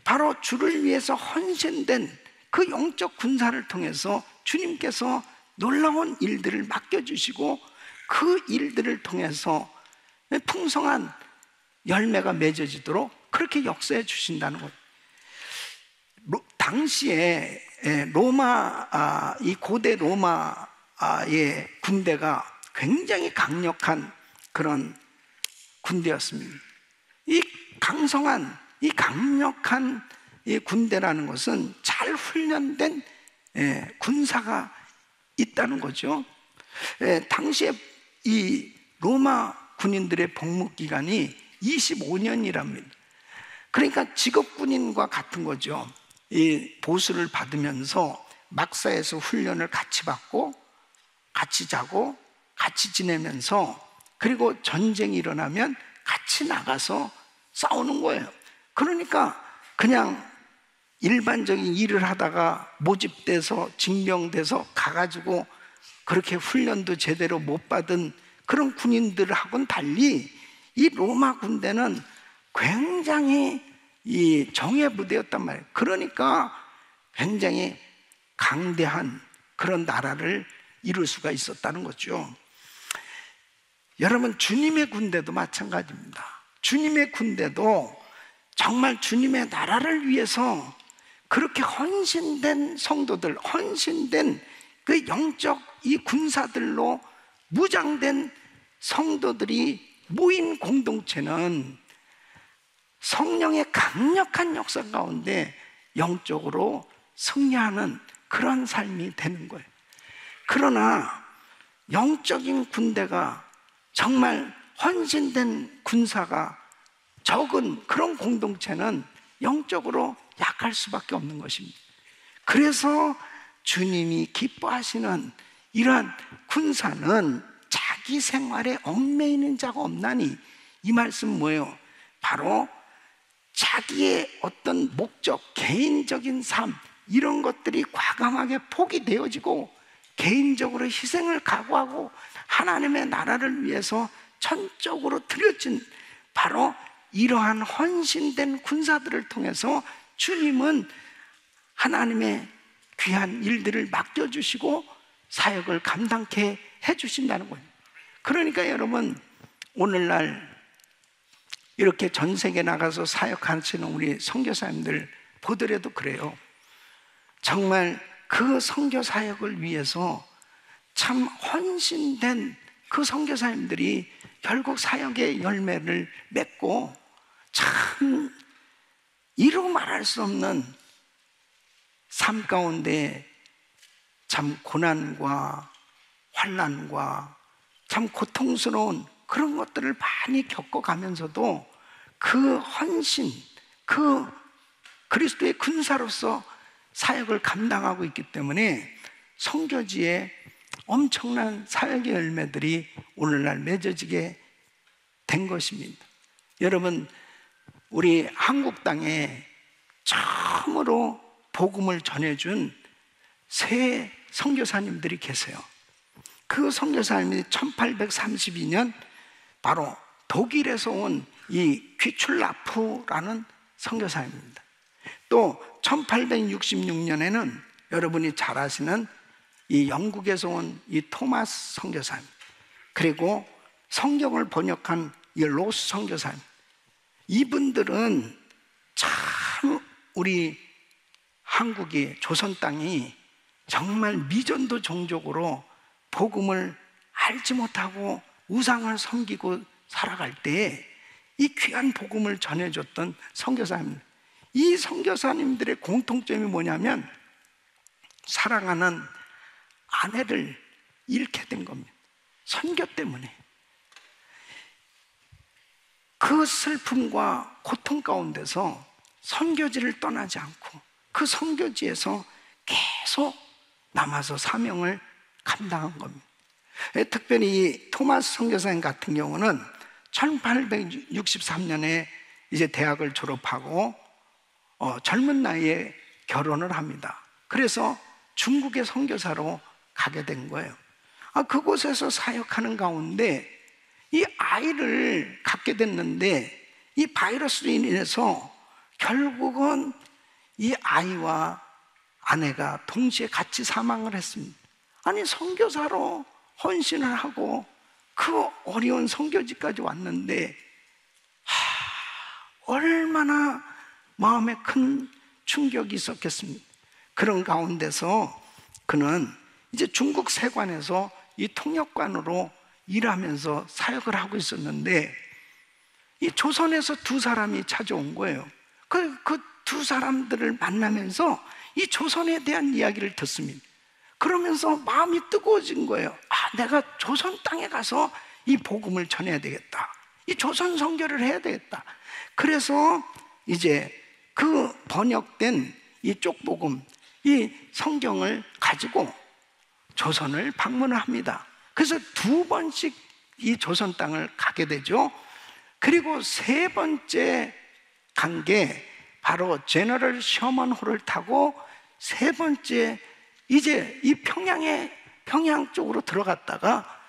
바로 주를 위해서 헌신된 그 영적 군사를 통해서 주님께서 놀라운 일들을 맡겨주시고 그 일들을 통해서 풍성한 열매가 맺어지도록 그렇게 역사해 주신다는 것. 당시에 이 고대 로마의 군대가 굉장히 강력한 그런 군대였습니다. 이 강성한, 이 강력한 이 군대라는 것은 잘 훈련된 군사가 있다는 거죠. 당시에 이 로마 군인들의 복무 기간이 25년이랍니다. 그러니까 직업군인과 같은 거죠. 이 보수를 받으면서 막사에서 훈련을 같이 받고 같이 자고 같이 지내면서 그리고 전쟁이 일어나면 같이 나가서 싸우는 거예요. 그러니까 그냥 일반적인 일을 하다가 모집돼서 징병돼서 가가지고 그렇게 훈련도 제대로 못 받은 그런 군인들하고는 달리 이 로마 군대는 굉장히 이 정예 부대였단 말이에요. 그러니까 굉장히 강대한 그런 나라를 이룰 수가 있었다는 거죠. 여러분, 주님의 군대도 마찬가지입니다. 주님의 군대도 정말 주님의 나라를 위해서 그렇게 헌신된 성도들, 헌신된 그 영적 이 군사들로 무장된 성도들이 모인 공동체는 성령의 강력한 역사 가운데 영적으로 승리하는 그런 삶이 되는 거예요. 그러나 영적인 군대가 정말 헌신된 군사가 적은 그런 공동체는 영적으로 약할 수밖에 없는 것입니다. 그래서 주님이 기뻐하시는 이러한 군사는 자기 생활에 얽매이는 자가 없나니, 이 말씀 뭐예요? 바로 자기의 어떤 목적, 개인적인 삶, 이런 것들이 과감하게 포기되어지고 개인적으로 희생을 각오하고 하나님의 나라를 위해서 전적으로 드려진 바로 이러한 헌신된 군사들을 통해서 주님은 하나님의 귀한 일들을 맡겨주시고 사역을 감당케 해주신다는 거예요. 그러니까 여러분, 오늘날 이렇게 전 세계 나가서 사역하시는 우리 선교사님들 보더라도 그래요. 정말 그 선교 사역을 위해서 참 헌신된 그 선교사님들이 결국 사역의 열매를 맺고 참 이루 말할 수 없는 삶 가운데 참 고난과 환난과 참 고통스러운 그런 것들을 많이 겪어가면서도 그 헌신, 그 그리스도의 군사로서 사역을 감당하고 있기 때문에 선교지에 엄청난 사역의 열매들이 오늘날 맺어지게 된 것입니다. 여러분, 우리 한국 땅에 처음으로 복음을 전해준 세 선교사님들이 계세요. 그 선교사님이 1832년 바로 독일에서 온 이 귀출라프라는 선교사입니다. 또 1866년에는 여러분이 잘 아시는 이 영국에서 온 이 토마스 선교사님, 그리고 성경을 번역한 이 로스 선교사님, 이분들은 참 우리 한국이, 조선 땅이 정말 미전도 종족으로 복음을 알지 못하고 우상을 섬기고 살아갈 때 이 귀한 복음을 전해줬던 선교사님, 이 선교사님들의 공통점이 뭐냐면 사랑하는 아내를 잃게 된 겁니다. 선교 때문에. 그 슬픔과 고통 가운데서 선교지를 떠나지 않고 그 선교지에서 계속 남아서 사명을 감당한 겁니다. 특별히 이 토마스 선교사님 같은 경우는 1863년에 이제 대학을 졸업하고 젊은 나이에 결혼을 합니다. 그래서 중국의 선교사로 가게 된 거예요. 그곳에서 사역하는 가운데 이 아이를 갖게 됐는데 이 바이러스로 인해서 결국은 이 아이와 아내가 동시에 같이 사망을 했습니다. 아니, 선교사로 헌신을 하고 그 어려운 선교지까지 왔는데 얼마나 마음에 큰 충격이 있었겠습니까? 그런 가운데서 그는 이제 중국 세관에서 이 통역관으로 일하면서 사역을 하고 있었는데 이 조선에서 두 사람이 찾아온 거예요. 그 두 사람들을 만나면서 이 조선에 대한 이야기를 듣습니다. 그러면서 마음이 뜨거워진 거예요. 내가 조선 땅에 가서 이 복음을 전해야 되겠다. 이 조선 선교를 해야 되겠다. 그래서 이제 그 번역된 이 쪽복음, 이 성경을 가지고 조선을 방문을 합니다. 그래서 두 번씩 이 조선 땅을 가게 되죠. 그리고 세 번째 간 게 바로 제너럴 셔먼호를 타고 세 번째 이제 이 평양 쪽으로 들어갔다가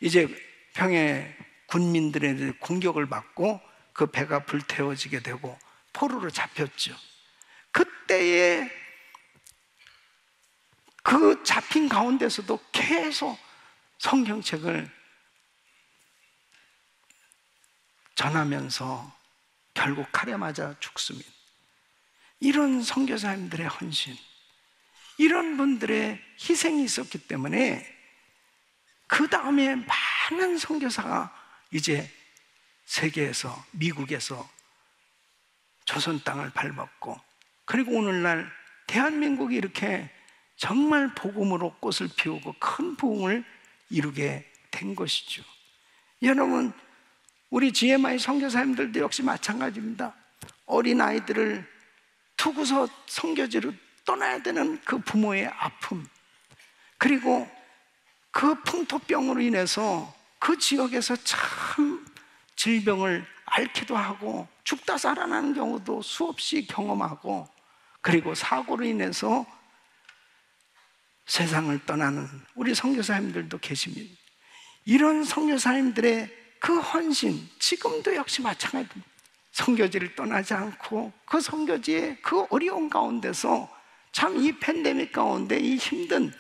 이제 평양 군민들의 공격을 받고 그 배가 불태워지게 되고 포로로 잡혔죠. 그때에 그 잡힌 가운데서도 계속 성경책을 전하면서 결국 칼에 맞아 죽습니다. 이런 선교사님들의 헌신, 이런 분들의 희생이 있었기 때문에 그 다음에 많은 선교사가 이제 세계에서, 미국에서 조선 땅을 밟았고, 그리고 오늘날 대한민국이 이렇게 정말 복음으로 꽃을 피우고 큰 부흥을 이루게 된 것이죠. 여러분, 우리 GMI 선교사님들도 역시 마찬가지입니다. 어린 아이들을 두고서 선교지로 떠나야 되는 그 부모의 아픔, 그리고 그 풍토병으로 인해서 그 지역에서 참 질병을 앓기도 하고 죽다 살아나는 경우도 수없이 경험하고, 그리고 사고로 인해서 세상을 떠나는 우리 선교사님들도 계십니다. 이런 선교사님들의 그 헌신, 지금도 역시 마찬가지입니다. 선교지를 떠나지 않고 그 선교지의 그 어려운 가운데서 참 이 팬데믹 가운데 이 힘든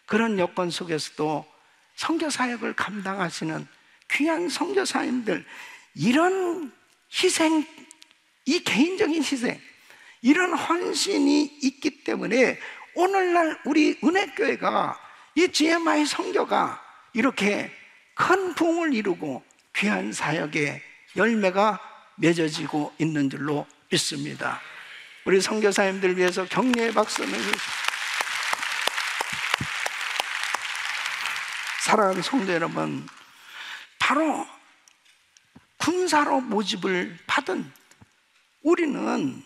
그런 여건 속에서도 선교 사역을 감당하시는 귀한 선교사님들, 이런 희생, 이 개인적인 희생, 이런 헌신이 있기 때문에 오늘날 우리 은혜교회가, 이 GMI 선교가 이렇게 큰 부흥을 이루고 귀한 사역의 열매가 맺어지고 있는 줄로 믿습니다. 우리 선교사님들 위해서 격려의 박수 내주십시오. 사랑하는 성도 여러분, 바로 군사로 모집을 받은 우리는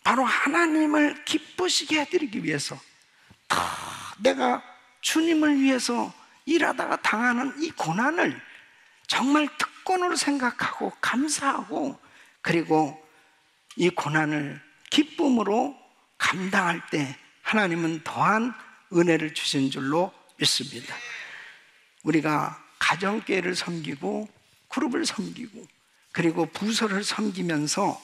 바로 하나님을 기쁘시게 해드리기 위해서, 내가 주님을 위해서 일하다가 당하는 이 고난을 정말 특권으로 생각하고 감사하고, 그리고 이 고난을 기쁨으로 감당할 때 하나님은 더한 은혜를 주신 줄로 믿습니다. 우리가 가정교회를 섬기고 그룹을 섬기고 그리고 부서를 섬기면서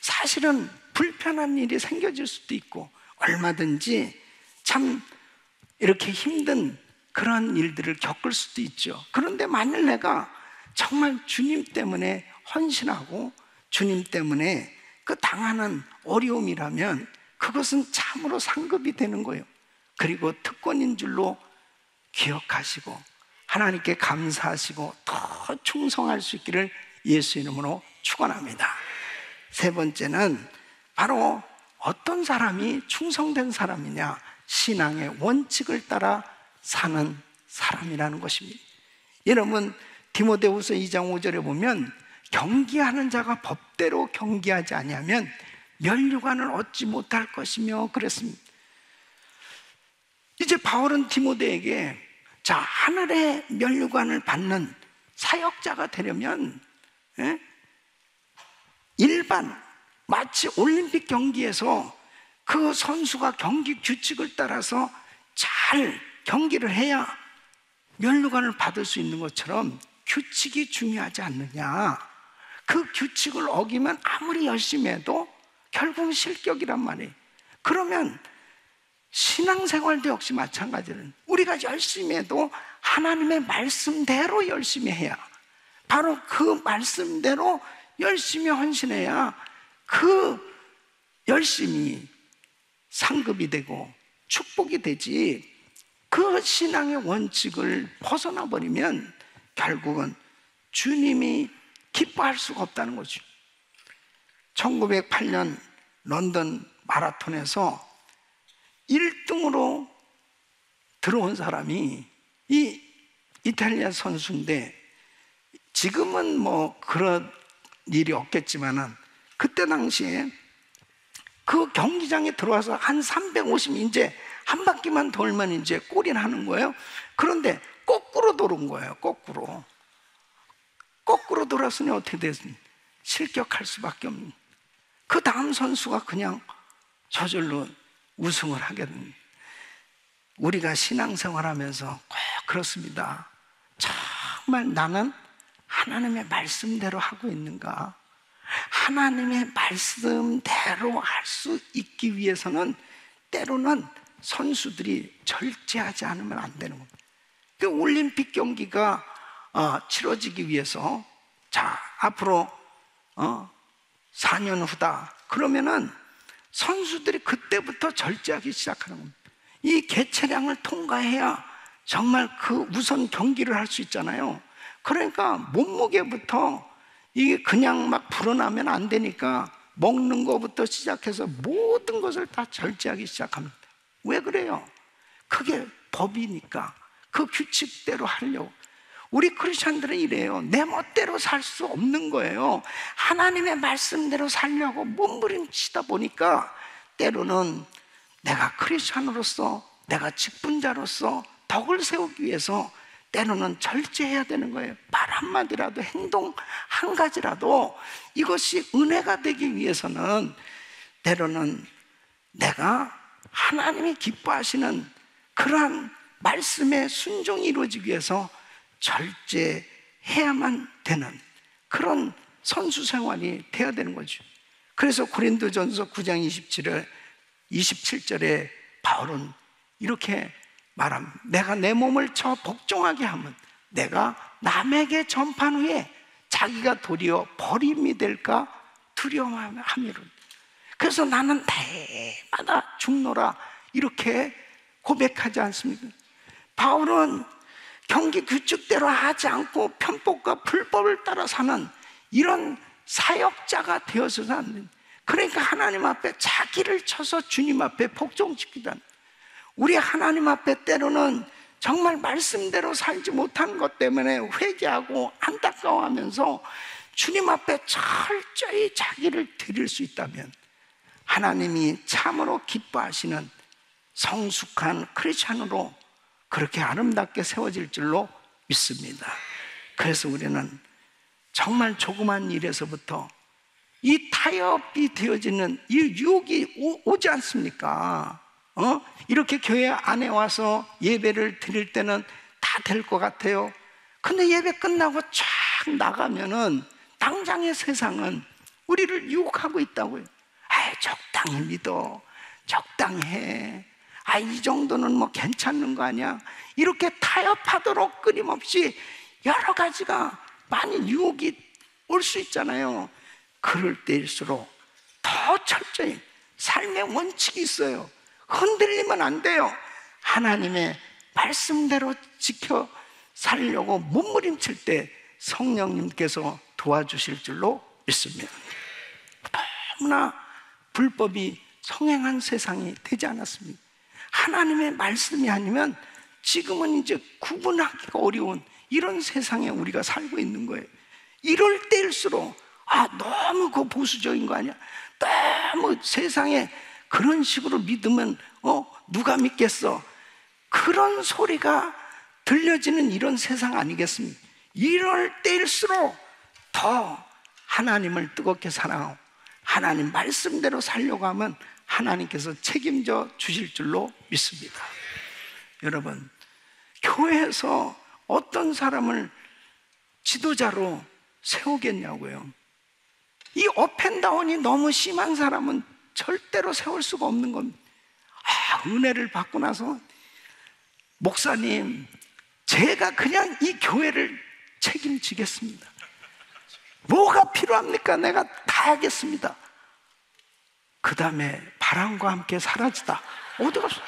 사실은 불편한 일이 생겨질 수도 있고 얼마든지 참 이렇게 힘든 그런 일들을 겪을 수도 있죠. 그런데 만일 내가 정말 주님 때문에 헌신하고 주님 때문에 그 당하는 어려움이라면 그것은 참으로 상급이 되는 거예요. 그리고 특권인 줄로 기억하시고 하나님께 감사하시고 더 충성할 수 있기를 예수 이름으로 축원합니다. 세 번째는 바로 어떤 사람이 충성된 사람이냐, 신앙의 원칙을 따라 사는 사람이라는 것입니다. 여러분 디모데후서 2장 5절에 보면 경기하는 자가 법대로 경기하지 아니하면 면류관을 얻지 못할 것이며 그랬습니다. 이제 바울은 디모데에게 자, 하늘의 면류관을 받는 사역자가 되려면 일반 마치 올림픽 경기에서 그 선수가 경기 규칙을 따라서 잘 경기를 해야 면류관을 받을 수 있는 것처럼 규칙이 중요하지 않느냐. 그 규칙을 어기면 아무리 열심히 해도 결국은 실격이란 말이에요. 그러면 신앙생활도 역시 마찬가지로 우리가 열심히 해도 하나님의 말씀대로 열심히 해야, 바로 그 말씀대로 열심히 헌신해야 그 열심이 상급이 되고 축복이 되지, 그 신앙의 원칙을 벗어나 버리면 결국은 주님이 기뻐할 수가 없다는 거죠. 1908년 런던 마라톤에서 1등으로 들어온 사람이 이 이탈리아 선수인데, 지금은 뭐 그런 일이 없겠지만은 그때 당시에 그 경기장에 들어와서 한 350, 이제 한 바퀴만 돌면 이제 골이 나는 거예요. 그런데 거꾸로 도는 거예요. 거꾸로 돌았으니 어떻게 됐습니까? 실격할 수밖에 없는. 그 다음 선수가 그냥 저절로 우승을 하게 됩니다. 우리가 신앙생활하면서 꼭 그렇습니다. 정말 나는 하나님의 말씀대로 하고 있는가? 하나님의 말씀대로 할 수 있기 위해서는 때로는 선수들이 절제하지 않으면 안 되는 겁니다. 그 올림픽 경기가 치러지기 위해서 자, 앞으로 4년 후다. 그러면은 선수들이 그때부터 절제하기 시작하는 겁니다. 이 개체량을 통과해야 정말 그 우선 경기를 할 수 있잖아요. 그러니까 몸무게부터 이게 그냥 막 불어나면 안 되니까 먹는 것부터 시작해서 모든 것을 다 절제하기 시작합니다. 왜 그래요? 그게 법이니까 그 규칙대로 하려고. 우리 크리스찬들은 이래요. 내 멋대로 살 수 없는 거예요. 하나님의 말씀대로 살려고 몸부림치다 보니까 때로는 내가 크리스찬으로서, 내가 직분자로서 덕을 세우기 위해서 때로는 절제해야 되는 거예요. 말 한마디라도, 행동 한 가지라도 이것이 은혜가 되기 위해서는 때로는 내가 하나님이 기뻐하시는 그러한 말씀의 순종이 이루어지기 위해서 절제해야만 되는 그런 선수 생활이 돼야 되는 거죠. 그래서 고린도전서 9장 27절에 바울은 이렇게 말합니다. 내가 내 몸을 쳐 복종하게 하면 내가 남에게 전판 후에 자기가 도리어 버림이 될까 두려워함이로. 그래서 나는 때마다 죽노라 이렇게 고백하지 않습니까? 바울은 경기 규칙대로 하지 않고 편법과 불법을 따라 사는 이런 사역자가 되어서는 안 됩니다. 그러니까 하나님 앞에 자기를 쳐서 주님 앞에 복종시키다. 우리 하나님 앞에 때로는 정말 말씀대로 살지 못하는 것 때문에 회개하고 안타까워하면서 주님 앞에 철저히 자기를 드릴 수 있다면 하나님이 참으로 기뻐하시는 성숙한 크리스찬으로 그렇게 아름답게 세워질 줄로 믿습니다. 그래서 우리는 정말 조그만 일에서부터 이 타협이 되어지는 이 유혹이 오지 않습니까? 이렇게 교회 안에 와서 예배를 드릴 때는 다 될 것 같아요. 근데 예배 끝나고 쫙 나가면은 당장의 세상은 우리를 유혹하고 있다고요. 적당히 믿어, 적당히 해, 이 정도는 뭐 괜찮은 거 아니야? 이렇게 타협하도록 끊임없이 여러 가지가 많이 유혹이 올 수 있잖아요. 그럴 때일수록 더 철저히 삶의 원칙이 있어요. 흔들리면 안 돼요. 하나님의 말씀대로 지켜 살려고 몸부림칠 때 성령님께서 도와주실 줄로 믿습니다. 너무나 불법이 성행한 세상이 되지 않았습니다. 하나님의 말씀이 아니면 지금은 이제 구분하기가 어려운 이런 세상에 우리가 살고 있는 거예요. 이럴 때일수록 너무 그 보수적인 거 아니야? 너무 세상에 그런 식으로 믿으면 누가 믿겠어? 그런 소리가 들려지는 이런 세상 아니겠습니까? 이럴 때일수록 더 하나님을 뜨겁게 사랑하고 하나님 말씀대로 살려고 하면 하나님께서 책임져 주실 줄로 믿습니다. 여러분, 교회에서 어떤 사람을 지도자로 세우겠냐고요. 이 업앤다운이 너무 심한 사람은 절대로 세울 수가 없는 겁니다. 은혜를 받고 나서 목사님, 제가 그냥 이 교회를 책임지겠습니다. 뭐가 필요합니까? 내가 다 하겠습니다. 그 다음에 바람과 함께 사라지다. 어디 갔어?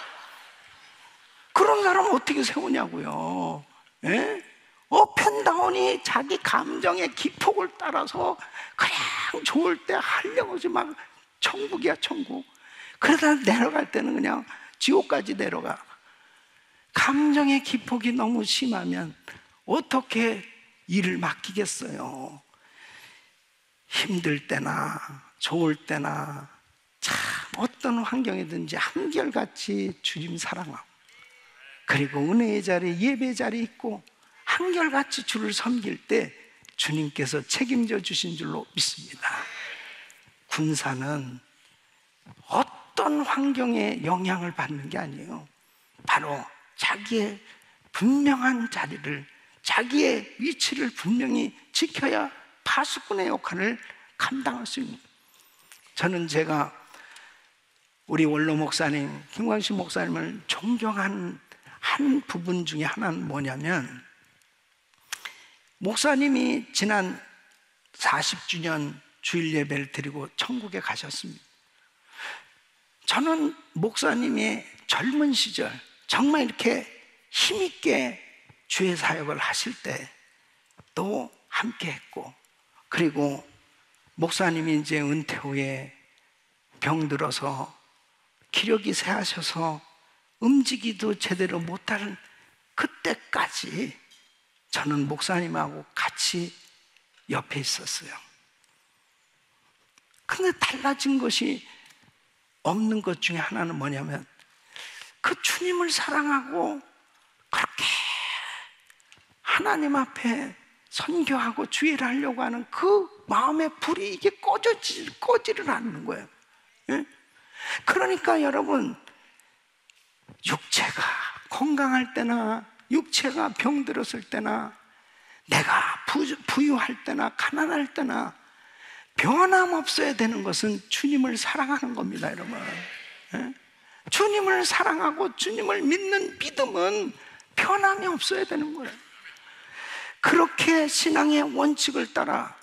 그런 사람은 어떻게 세우냐고요. 예? 업앤다운이 자기 감정의 기폭을 따라서 그냥 좋을 때 하려고 하지 막 천국이야, 천국. 그러다 내려갈 때는 그냥 지옥까지 내려가. 감정의 기폭이 너무 심하면 어떻게 일을 맡기겠어요? 힘들 때나 좋을 때나 참 어떤 환경이든지 한결같이 주님 사랑하고, 그리고 은혜의 자리, 예배 자리 있고 한결같이 주를 섬길 때 주님께서 책임져 주신 줄로 믿습니다. 군사는 어떤 환경에 영향을 받는 게 아니에요. 바로 자기의 분명한 자리를, 자기의 위치를 분명히 지켜야 파수꾼의 역할을 감당할 수 있는. 저는 제가 우리 원로 목사님 김광식 목사님을 존경한 한 부분 중에 하나는 뭐냐면, 목사님이 지난 40주년 주일 예배를 드리고 천국에 가셨습니다. 저는 목사님의 젊은 시절 정말 이렇게 힘있게 주의 사역을 하실 때도 함께 했고, 그리고 목사님이 이제 은퇴 후에 병들어서 기력이 쇠하셔서 움직이도 제대로 못하는 그때까지 저는 목사님하고 같이 옆에 있었어요. 근데 달라진 것이 없는 것 중에 하나는 뭐냐면, 그 주님을 사랑하고 그렇게 하나님 앞에 선교하고 주의를 하려고 하는 그 마음의 불이 이게 꺼지를 않는 거예요. 예? 그러니까 여러분, 육체가 건강할 때나 육체가 병들었을 때나 내가 부유할 때나 가난할 때나 변함없어야 되는 것은 주님을 사랑하는 겁니다, 여러분. 예? 주님을 사랑하고 주님을 믿는 믿음은 변함이 없어야 되는 거예요. 그렇게 신앙의 원칙을 따라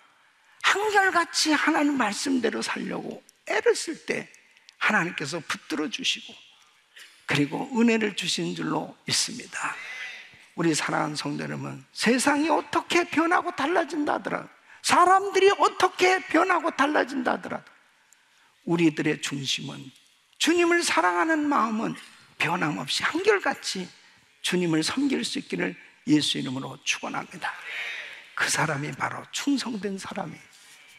한결같이 하나님 말씀대로 살려고 애를 쓸 때 하나님께서 붙들어 주시고, 그리고 은혜를 주신 줄로 믿습니다. 우리 사랑하는 성도 여러분, 세상이 어떻게 변하고 달라진다 하더라도, 사람들이 어떻게 변하고 달라진다 하더라도 우리들의 중심은, 주님을 사랑하는 마음은 변함없이 한결같이 주님을 섬길 수 있기를 예수 이름으로 축원합니다. 그 사람이 바로 충성된 사람이,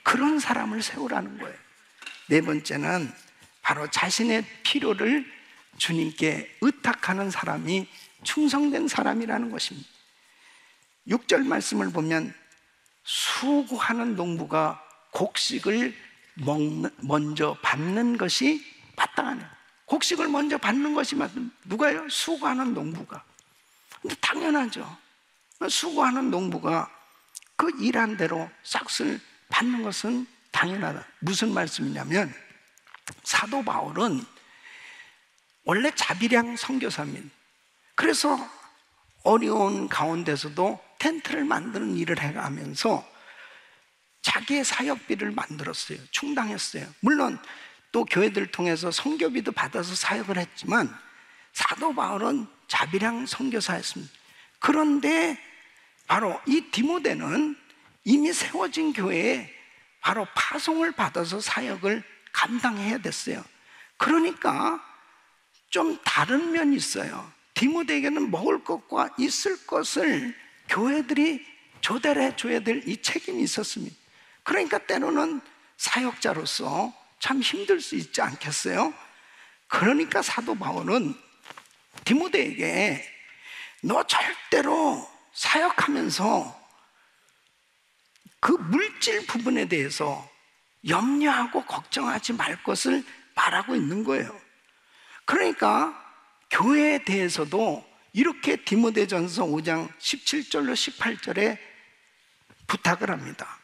그런 사람을 세우라는 거예요. 네 번째는 바로 자신의 필요를 주님께 의탁하는 사람이 충성된 사람이라는 것입니다. 6절 말씀을 보면, 수고하는 농부가 곡식을 먼저 받는 것이 마땅하네요. 곡식을 먼저 받는 것이 마땅. 누가요? 수고하는 농부가. 근데 당연하죠. 수고하는 농부가 그 일한 대로 싹을 받는 것은 당연하다. 무슨 말씀이냐면, 사도 바울은 원래 자비량 선교사입니다. 그래서 어려운 가운데서도 텐트를 만드는 일을 해가면서 자기의 사역비를 만들었어요. 충당했어요. 물론 또 교회들 통해서 선교비도 받아서 사역을 했지만 사도 바울은 자비량 선교사였습니다. 그런데 바로 이 디모데는 이미 세워진 교회에 바로 파송을 받아서 사역을 감당해야 됐어요. 그러니까 좀 다른 면이 있어요. 디모데에게는 먹을 것과 있을 것을 교회들이 조달을 해줘야 될 이 책임이 있었습니다. 그러니까 때로는 사역자로서 참 힘들 수 있지 않겠어요? 그러니까 사도 바울은 디모데에게 너 절대로 사역하면서 그 물질 부분에 대해서 염려하고 걱정하지 말 것을 말하고 있는 거예요. 그러니까 교회에 대해서도 이렇게 디모데전서 5장 17절로 18절에 부탁을 합니다.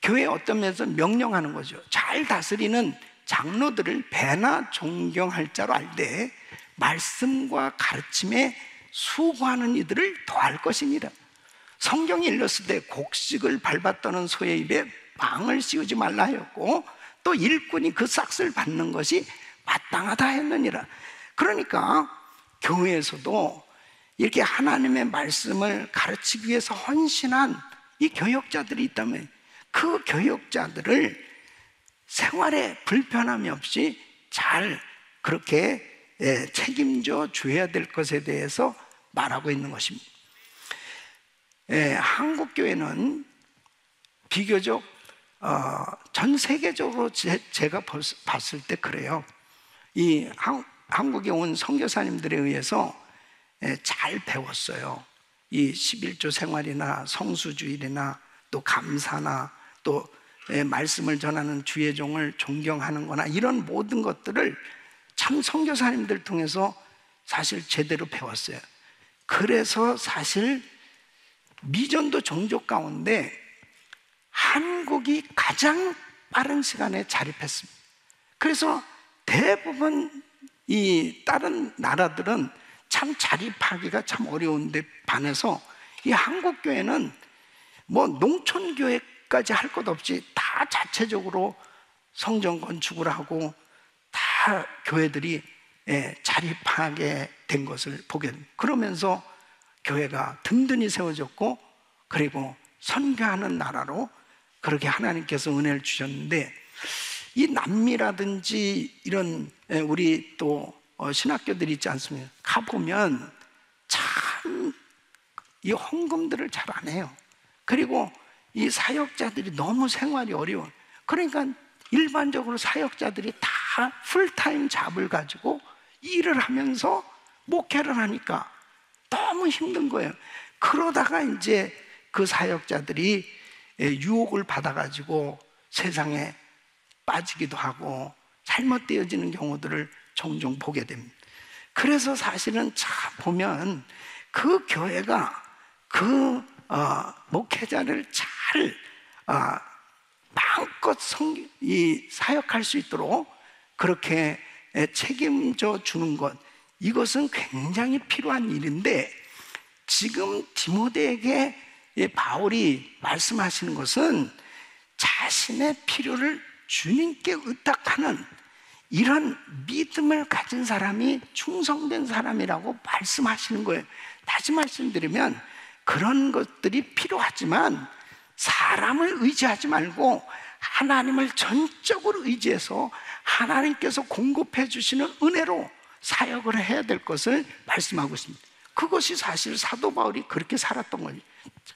교회에 어떤 면에서 명령하는 거죠. 잘 다스리는 장로들을 배나 존경할 자로 알되 말씀과 가르침에 수고하는 이들을 더할 것입니다. 성경이 일렀을 때 곡식을 밟았다는 소의 입에 망을 씌우지 말라 하였고 또 일꾼이 그 싹을 받는 것이 마땅하다 했느니라. 그러니까 교회에서도 이렇게 하나님의 말씀을 가르치기 위해서 헌신한 이 교역자들이 있다면 그 교역자들을 생활에 불편함이 없이 잘 그렇게 책임져 줘야 될 것에 대해서 말하고 있는 것입니다. 한국 교회는 비교적 전 세계적으로 제가 봤을 때 그래요. 이 한국에 온 선교사님들에 의해서 잘 배웠어요. 이 11조 생활이나 성수주일이나 또 감사나 또 말씀을 전하는 주의 종을 존경하는 거나 이런 모든 것들을 참 선교사님들 통해서 사실 제대로 배웠어요. 그래서 사실 미전도 종족 가운데 한국이 가장 빠른 시간에 자립했습니다. 그래서 대부분 이 다른 나라들은 참 자립하기가 참 어려운데 반해서 이 한국 교회는 뭐 농촌 교회까지 할 것 없이 다 자체적으로 성전 건축을 하고 다 교회들이 자립하게 된 것을 보게 됩니다. 그러면서 교회가 든든히 세워졌고 그리고 선교하는 나라로 그렇게 하나님께서 은혜를 주셨는데, 이 남미라든지 이런 우리 또 신학교들이 있지 않습니까? 가보면 참 이 헌금들을 잘 안 해요. 그리고 이 사역자들이 너무 생활이 어려워. 그러니까 일반적으로 사역자들이 다 풀타임 잡을 가지고 일을 하면서 목회를 하니까 너무 힘든 거예요. 그러다가 이제 그 사역자들이 유혹을 받아가지고 세상에 빠지기도 하고 잘못되어지는 경우들을 종종 보게 됩니다. 그래서 사실은 참 보면 그 교회가 그 목회자를 잘 마음껏 사역할 수 있도록 그렇게 책임져 주는 것, 이것은 굉장히 필요한 일인데, 지금 디모데에게 바울이 말씀하시는 것은 자신의 필요를 주님께 의탁하는 이런 믿음을 가진 사람이 충성된 사람이라고 말씀하시는 거예요. 다시 말씀드리면 그런 것들이 필요하지만 사람을 의지하지 말고 하나님을 전적으로 의지해서 하나님께서 공급해 주시는 은혜로 사역을 해야 될 것을 말씀하고 있습니다. 그것이 사실 사도 바울이 그렇게 살았던 거예요.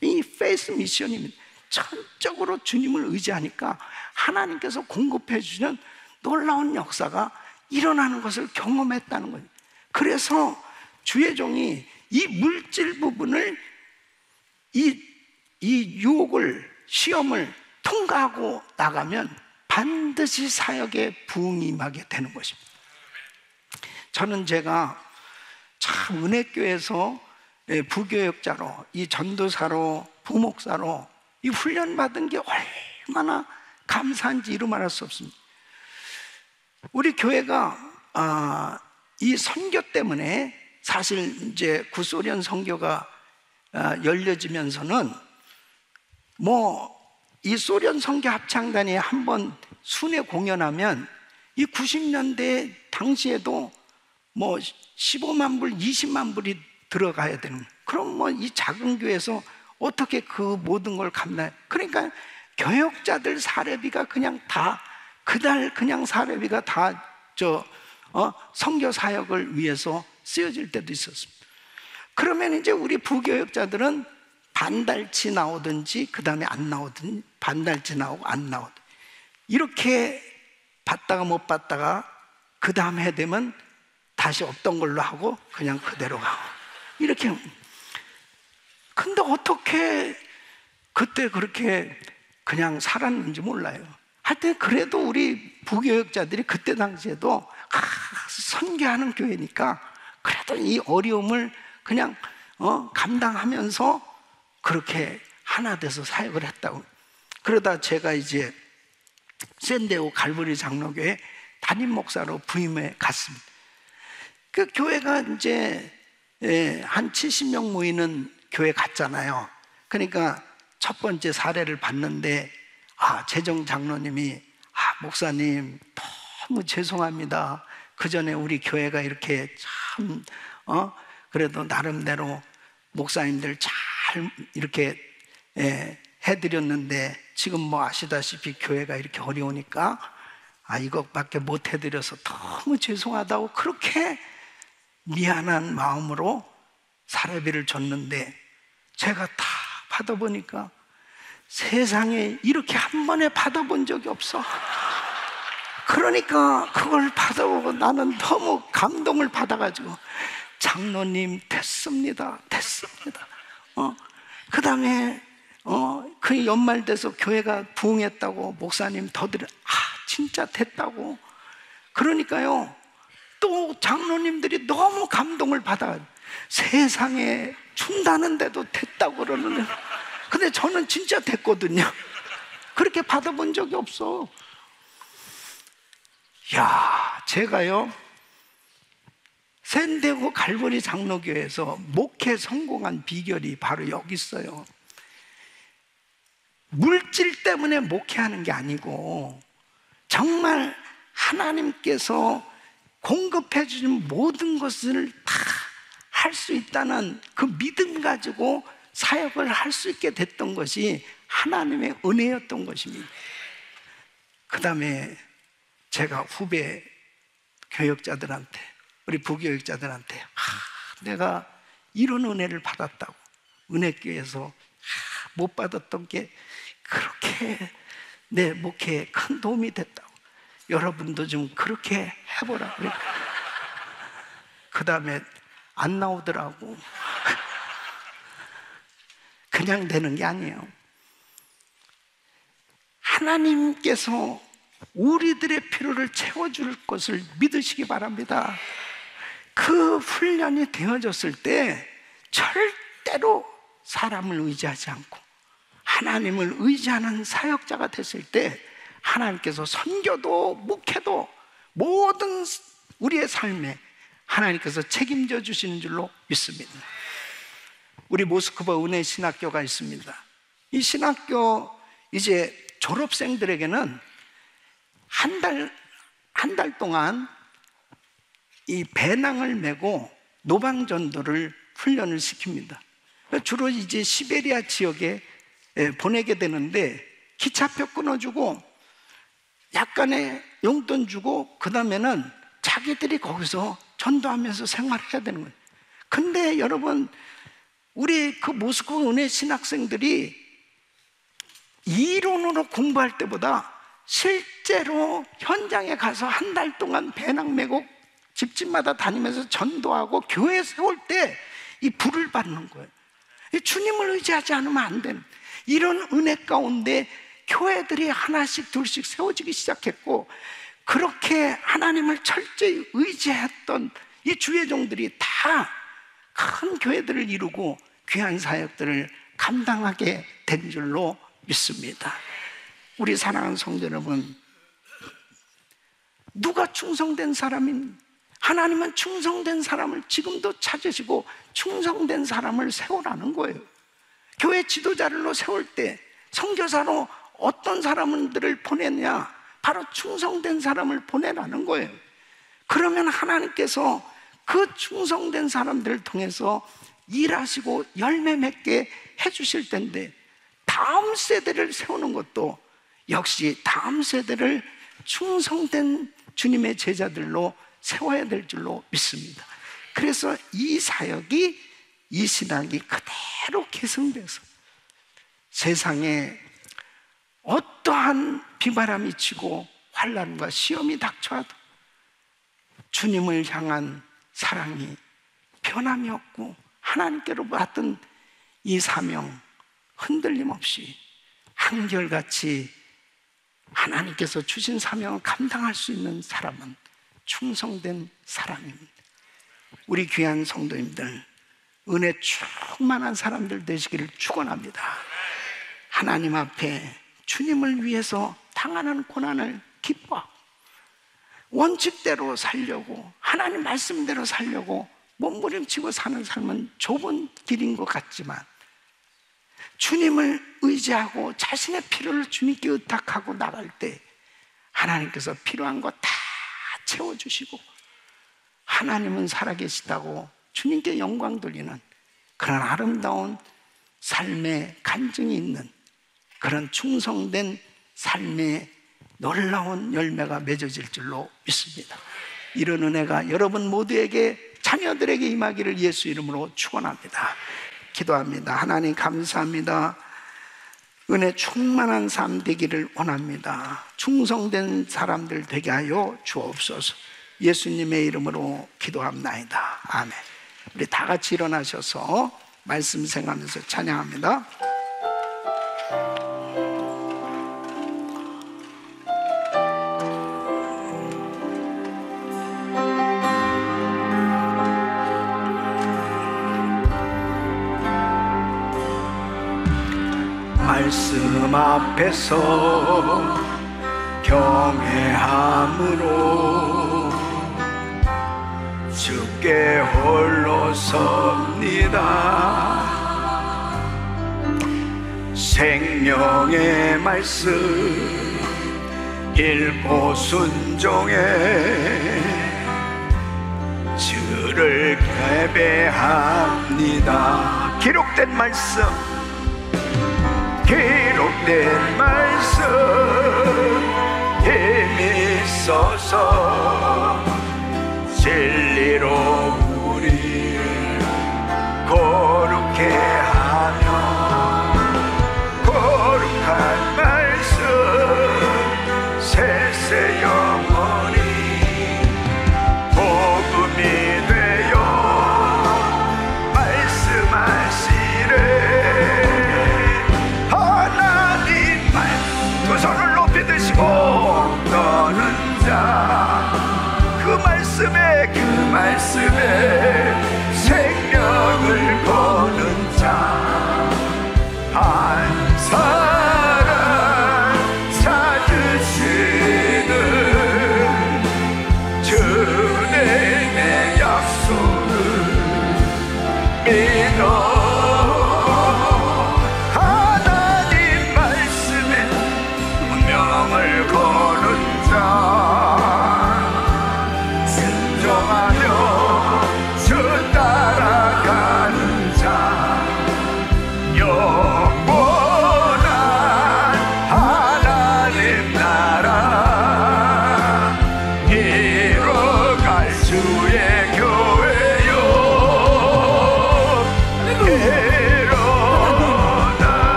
이 페이스 미션입니다. 전적으로 주님을 의지하니까 하나님께서 공급해 주시는 놀라운 역사가 일어나는 것을 경험했다는 거예요. 그래서 주의 종이 이 물질 부분을 이 유혹을, 시험을 통과하고 나가면 반드시 사역에 부흥이 임하게 되는 것입니다. 저는 제가 참 은혜교회에서 부교역자로, 이 전도사로, 부목사로 이 훈련받은 게 얼마나 감사한지 이루 말할 수 없습니다. 우리 교회가 이 선교 때문에 사실 이제 구소련 선교가 열려지면서는 이 소련 선교 합창단이 한번 순회 공연하면 이 90년대 당시에도 15만 불, 20만 불이 들어가야 되는, 그럼 이 작은 교회에서 어떻게 그 모든 걸 감당해? 그러니까 교역자들 사례비가 그냥 다, 그날 그냥 사례비가 다 선교 사역을 위해서 쓰여질 때도 있었습니다. 그러면 이제 우리 부교역자들은 반달치 나오든지 그 다음에 안 나오든지, 반달치 나오고 안 나오든지 이렇게 받다가 못 받다가 그 다음 해 되면 다시 없던 걸로 하고 그냥 그대로 가고 이렇게. 근데 어떻게 그때 그렇게 그냥 살았는지 몰라요. 하여튼 그래도 우리 부교역자들이 그때 당시에도 선교하는 교회니까 그래도 이 어려움을 그냥 감당하면서 그렇게 하나 돼서 사역을 했다고. 그러다 제가 이제 샌디에고 갈보리 장로교회 담임 목사로 부임해 갔습니다. 그 교회가 이제 한 70명 모이는 교회 갔잖아요. 그러니까 첫 번째 사례를 봤는데 재정 장로님이 목사님 너무 죄송합니다. 그 전에 우리 교회가 이렇게 참 그래도 나름대로 목사님들 잘 이렇게 해드렸는데 지금 아시다시피 교회가 이렇게 어려우니까 이것밖에 못 해드려서 너무 죄송하다고 그렇게 미안한 마음으로 사례비를 줬는데 제가 다 받아보니까 세상에 이렇게 한 번에 받아본 적이 없어. 그러니까 그걸 받아보고 나는 너무 감동을 받아가지고 장로님 됐습니다. 그 다음에 그 연말 돼서 교회가 부흥했다고 목사님 더 드려. 진짜 됐다고. 그러니까요 또 장로님들이 너무 감동을 받아. 세상에 준다는데도 됐다고 그러는데, 근데 저는 진짜 됐거든요. 그렇게 받아본 적이 없어. 제가요 샌디에고 갈보리 장로교회에서 목회 성공한 비결이 바로 여기 있어요. 물질 때문에 목회하는 게 아니고 정말 하나님께서 공급해 주신 모든 것을 다 할 수 있다는 그 믿음 가지고 사역을 할 수 있게 됐던 것이 하나님의 은혜였던 것입니다. 그 다음에 제가 후배 교역자들한테, 우리 부교역자들한테 내가 이런 은혜를 받았다고, 은혜교회에서 못 받았던 게 그렇게 내 목회에 큰 도움이 됐다고, 여러분도 좀 그렇게 해보라. 그 다음에 안 나오더라고. 그냥 되는 게 아니에요. 하나님께서 우리들의 필요를 채워줄 것을 믿으시기 바랍니다. 그 훈련이 되어졌을 때 절대로 사람을 의지하지 않고 하나님을 의지하는 사역자가 됐을 때 하나님께서 선교도 목회도 모든 우리의 삶에 하나님께서 책임져 주시는 줄로 믿습니다. 우리 모스크바 은혜 신학교가 있습니다. 이 신학교 이제 졸업생들에게는 한 달 동안 이 배낭을 메고 노방전도를 훈련을 시킵니다. 주로 이제 시베리아 지역에 보내게 되는데 기차표 끊어주고 약간의 용돈 주고 그 다음에는 자기들이 거기서 전도하면서 생활해야 되는 거예요. 근데 여러분, 우리 그 모스크바 은혜 신학생들이 이론으로 공부할 때보다 실제로 현장에 가서 한 달 동안 배낭 메고 집집마다 다니면서 전도하고 교회 세울 때 이 불을 받는 거예요. 주님을 의지하지 않으면 안 되는 이런 은혜 가운데 교회들이 하나씩 둘씩 세워지기 시작했고, 그렇게 하나님을 철저히 의지했던 이 주의 종들이 다 큰 교회들을 이루고 귀한 사역들을 감당하게 된 줄로 믿습니다. 우리 사랑하는 성도 여러분, 누가 충성된 사람인, 하나님은 충성된 사람을 지금도 찾으시고 충성된 사람을 세우라는 거예요. 교회 지도자로 세울 때 선교사로 어떤 사람들을 보내냐? 바로 충성된 사람을 보내라는 거예요. 그러면 하나님께서 그 충성된 사람들을 통해서 일하시고 열매 맺게 해주실 텐데, 다음 세대를 세우는 것도 역시 다음 세대를 충성된 주님의 제자들로 세워야 될 줄로 믿습니다. 그래서 이 사역이, 이 신학이 그대로 계승돼서 세상에 어떠한 비바람이 치고 환난과 시험이 닥쳐와도 주님을 향한 사랑이 변함이 없고 하나님께로 받은 이 사명 흔들림 없이 한결같이 하나님께서 주신 사명을 감당할 수 있는 사람은 충성된 사람입니다. 우리 귀한 성도님들, 은혜 충만한 사람들 되시기를 축원합니다. 하나님 앞에 주님을 위해서 당하는 고난을 기뻐하고 원칙대로 살려고, 하나님 말씀대로 살려고 몸부림치고 사는 삶은 좁은 길인 것 같지만, 주님을 의지하고 자신의 필요를 주님께 의탁하고 나갈 때 하나님께서 필요한 거 다 채워주시고, 하나님은 살아계시다고 주님께 영광 돌리는 그런 아름다운 삶의 간증이 있는 그런 충성된 삶의 놀라운 열매가 맺어질 줄로 믿습니다. 이런 은혜가 여러분 모두에게, 자녀들에게 임하기를 예수 이름으로 축원합니다. 기도합니다. 하나님 감사합니다. 은혜 충만한 삶 되기를 원합니다. 충성된 사람들 되게 하여 주옵소서. 예수님의 이름으로 기도합나이다. 아멘. 우리 다 같이 일어나셔서 말씀 생각하면서 찬양합니다. 말씀 앞에서 경외함으로 주께 홀로 섭니다. 생명의 말씀 읽고 순종해 주를 예배합니다. 기록된 말씀, 기록된 말씀 힘이 있어서 진리로 우리 거룩해 하며, 거룩한 말씀 세세 영원히 복음이 되어 말씀하시네. 손을 높이 드시고 떠는 자, 그 말씀에 생명을 거는 자, 한 사람 찾으시는 주님의 약속을 믿어.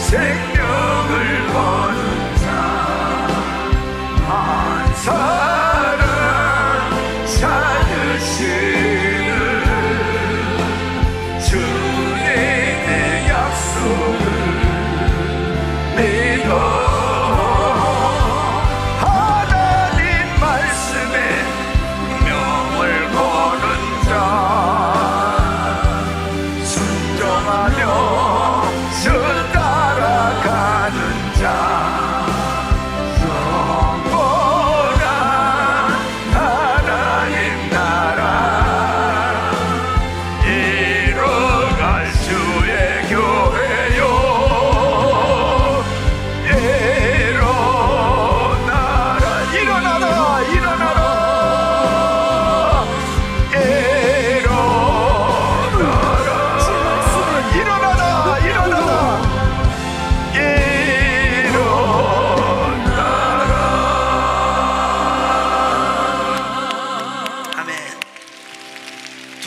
생명을 거는 자, 한 사람 사랑하며 주 따라가는 자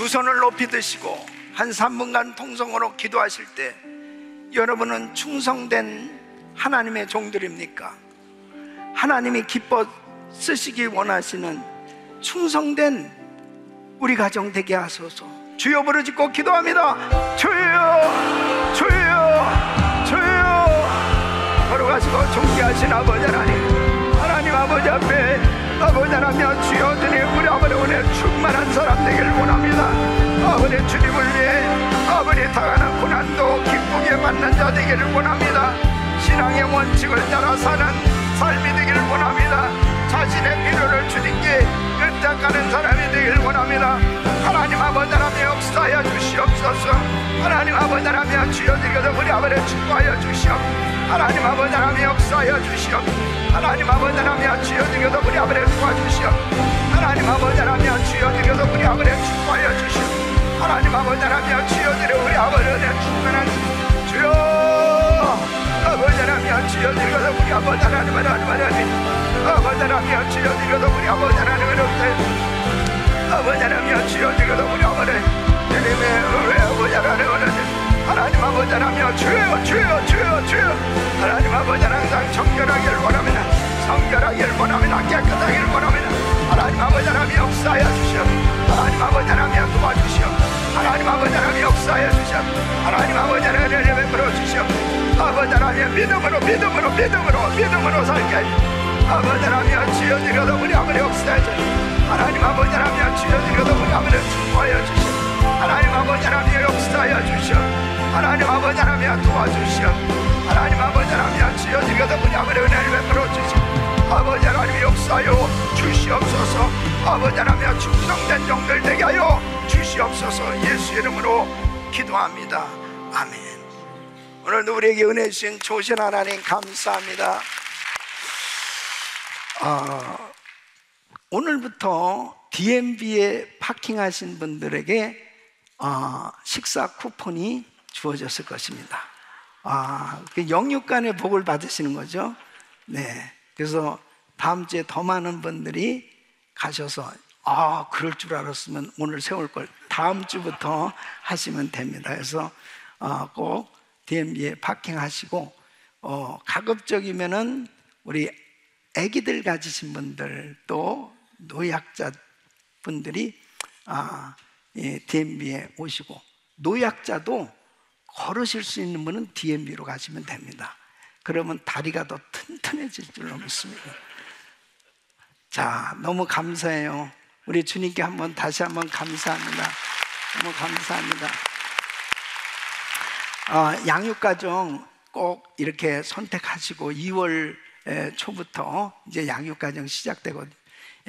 손을 높이 드시고 한 3분간 통성으로 기도하실 때 여러분은 충성된 하나님의 종들입니까? 하나님이 기뻐 쓰시기 원하시는 충성된 우리 가정 되게 하소서. 주여 부르짖고 기도합니다. 주여 주여 주여. 걸어가시고 존귀하신 아버지 하나님, 하나님 아버지 앞에 아버지 하나님 주여 주님 우리 아버지 은혜 충만한 사람 되기를 원합니다. 아버지 주님을 위해 아버지 당하는 고난도 기쁘게 받는 자 되기를 원합니다. 신앙의 원칙을 따라 사는 삶이 되기를 원합니다. 자신의 필요를 주님께 의탁하는 사람이 되기를 원합니다. 하나님 아버지 하나님 역사하여 주시옵소서. 하나님 아버지 하나님 주여 주께서 우리 아버지 축복하여 주시옵소서. 하나님 아버지 하나님 역사하여 주시옵소서. 하나님 아버지 하나님 주여 주께서 우리 아버지 도와주시옵소서. 하나님 아버지 하나님 주여 주께서 우리 아버지 축복하여 주시옵소서. 하나님 아버지 하나님 주여 주여 우리 아버지의 충만한 주여 아버지 하나님 주여 주께서 우리 아버지 하나님 아버지 하나님 주여 주께서 우리 아버지 하나님을 아버지 하나님 주여 주께서 우리 아버지 주님의 우리 아버지 하나님 아버지 하나님 주여 하나님 아버지 항상 정결하기를 원합니다. 성결하기를 원합니다. 깨끗하기를 원합니다. 하나님 아버지 하나님 역사하여 주시옵. 하나님 아버지 하나님 도와주시옵. 하나님 아버지 하나님 역사하여 주시옵. 하나님 아버지 하나님 베풀어 주시옵. 아버지 하나님 믿음으로 살게 하시옵. 아버지 하나님 주여 주셔서 우리 아버지 역사하여 주시옵. 하나님 아버지 하나님 주여 주셔서 우리 아버지 축복하여 주시옵. 하나님 아버지 하나님 역사하여 주시옵. 하나님 아버지 하나님 도와주시옵. 하나님 아버지 하나님 주여 주셔서 우리 아버지 은혜를 베풀어 주시옵. 아버지 하나님 역사하여 주시옵소서. 아버지 하나님 충성된 종들 되게 하여 주시옵소서. 예수 이름으로 기도합니다. 아멘. 오늘도 우리에게 은혜 주신 좋으신 하나님 감사합니다. 오늘부터 DMB에 파킹하신 분들에게 식사 쿠폰이 주어졌을 것입니다. 영육간의 복을 받으시는 거죠. 네. 그래서 다음 주에 더 많은 분들이 가셔서 그럴 줄 알았으면 오늘 세울 걸 다음 주부터 하시면 됩니다. 그래서 꼭 DMB에 파킹하시고 가급적이면은 우리 아기들 가지신 분들 또 노약자 분들이 DMB에 오시고 노약자도 걸으실 수 있는 분은 DMB로 가시면 됩니다. 그러면 다리가 더 튼튼해질 줄로 믿습니다. 자, 너무 감사해요. 우리 주님께 다시 한번 감사합니다. 너무 감사합니다. 양육가정 꼭 이렇게 선택하시고 2월 초부터 이제 양육가정 시작되거든요.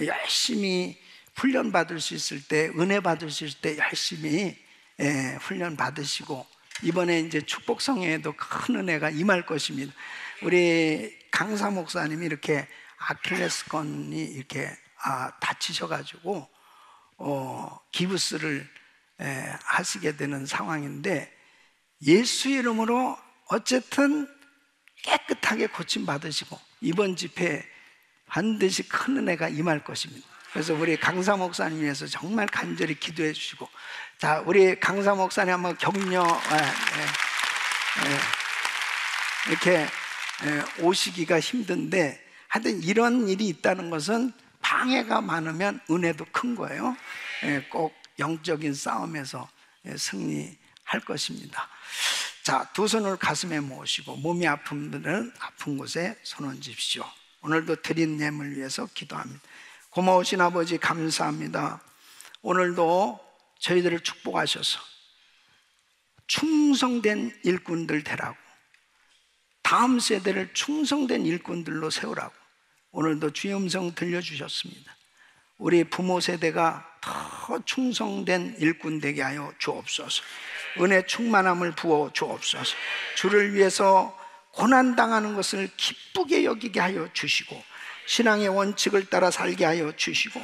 열심히 훈련 받을 수 있을 때, 은혜 받을 수 있을 때 열심히 훈련 받으시고 이번에 이제 축복성회에도 큰 은혜가 임할 것입니다. 우리 강사 목사님이 이렇게 아킬레스건이 이렇게 다치셔가지고 기부스를 하시게 되는 상황인데 예수 이름으로 어쨌든 깨끗하게 고침 받으시고 이번 집회에 반드시 큰 은혜가 임할 것입니다. 그래서 우리 강사 목사님 위해서 정말 간절히 기도해 주시고, 자, 우리 강사 목사님 한번 격려. 이렇게 오시기가 힘든데 하여튼 이런 일이 있다는 것은 방해가 많으면 은혜도 큰 거예요. 꼭 영적인 싸움에서 승리할 것입니다. 자, 두 손을 가슴에 모으시고 몸이 아픈 분들은 아픈 곳에 손 얹으십시오. 오늘도 드린 예물 위해서 기도합니다. 고마우신 아버지 감사합니다. 오늘도 저희들을 축복하셔서 충성된 일꾼들 되라고, 다음 세대를 충성된 일꾼들로 세우라고 오늘도 주의 음성 들려주셨습니다. 우리 부모 세대가 더 충성된 일꾼 되게 하여 주옵소서. 은혜 충만함을 부어 주옵소서. 주를 위해서 고난당하는 것을 기쁘게 여기게 하여 주시고, 신앙의 원칙을 따라 살게 하여 주시고,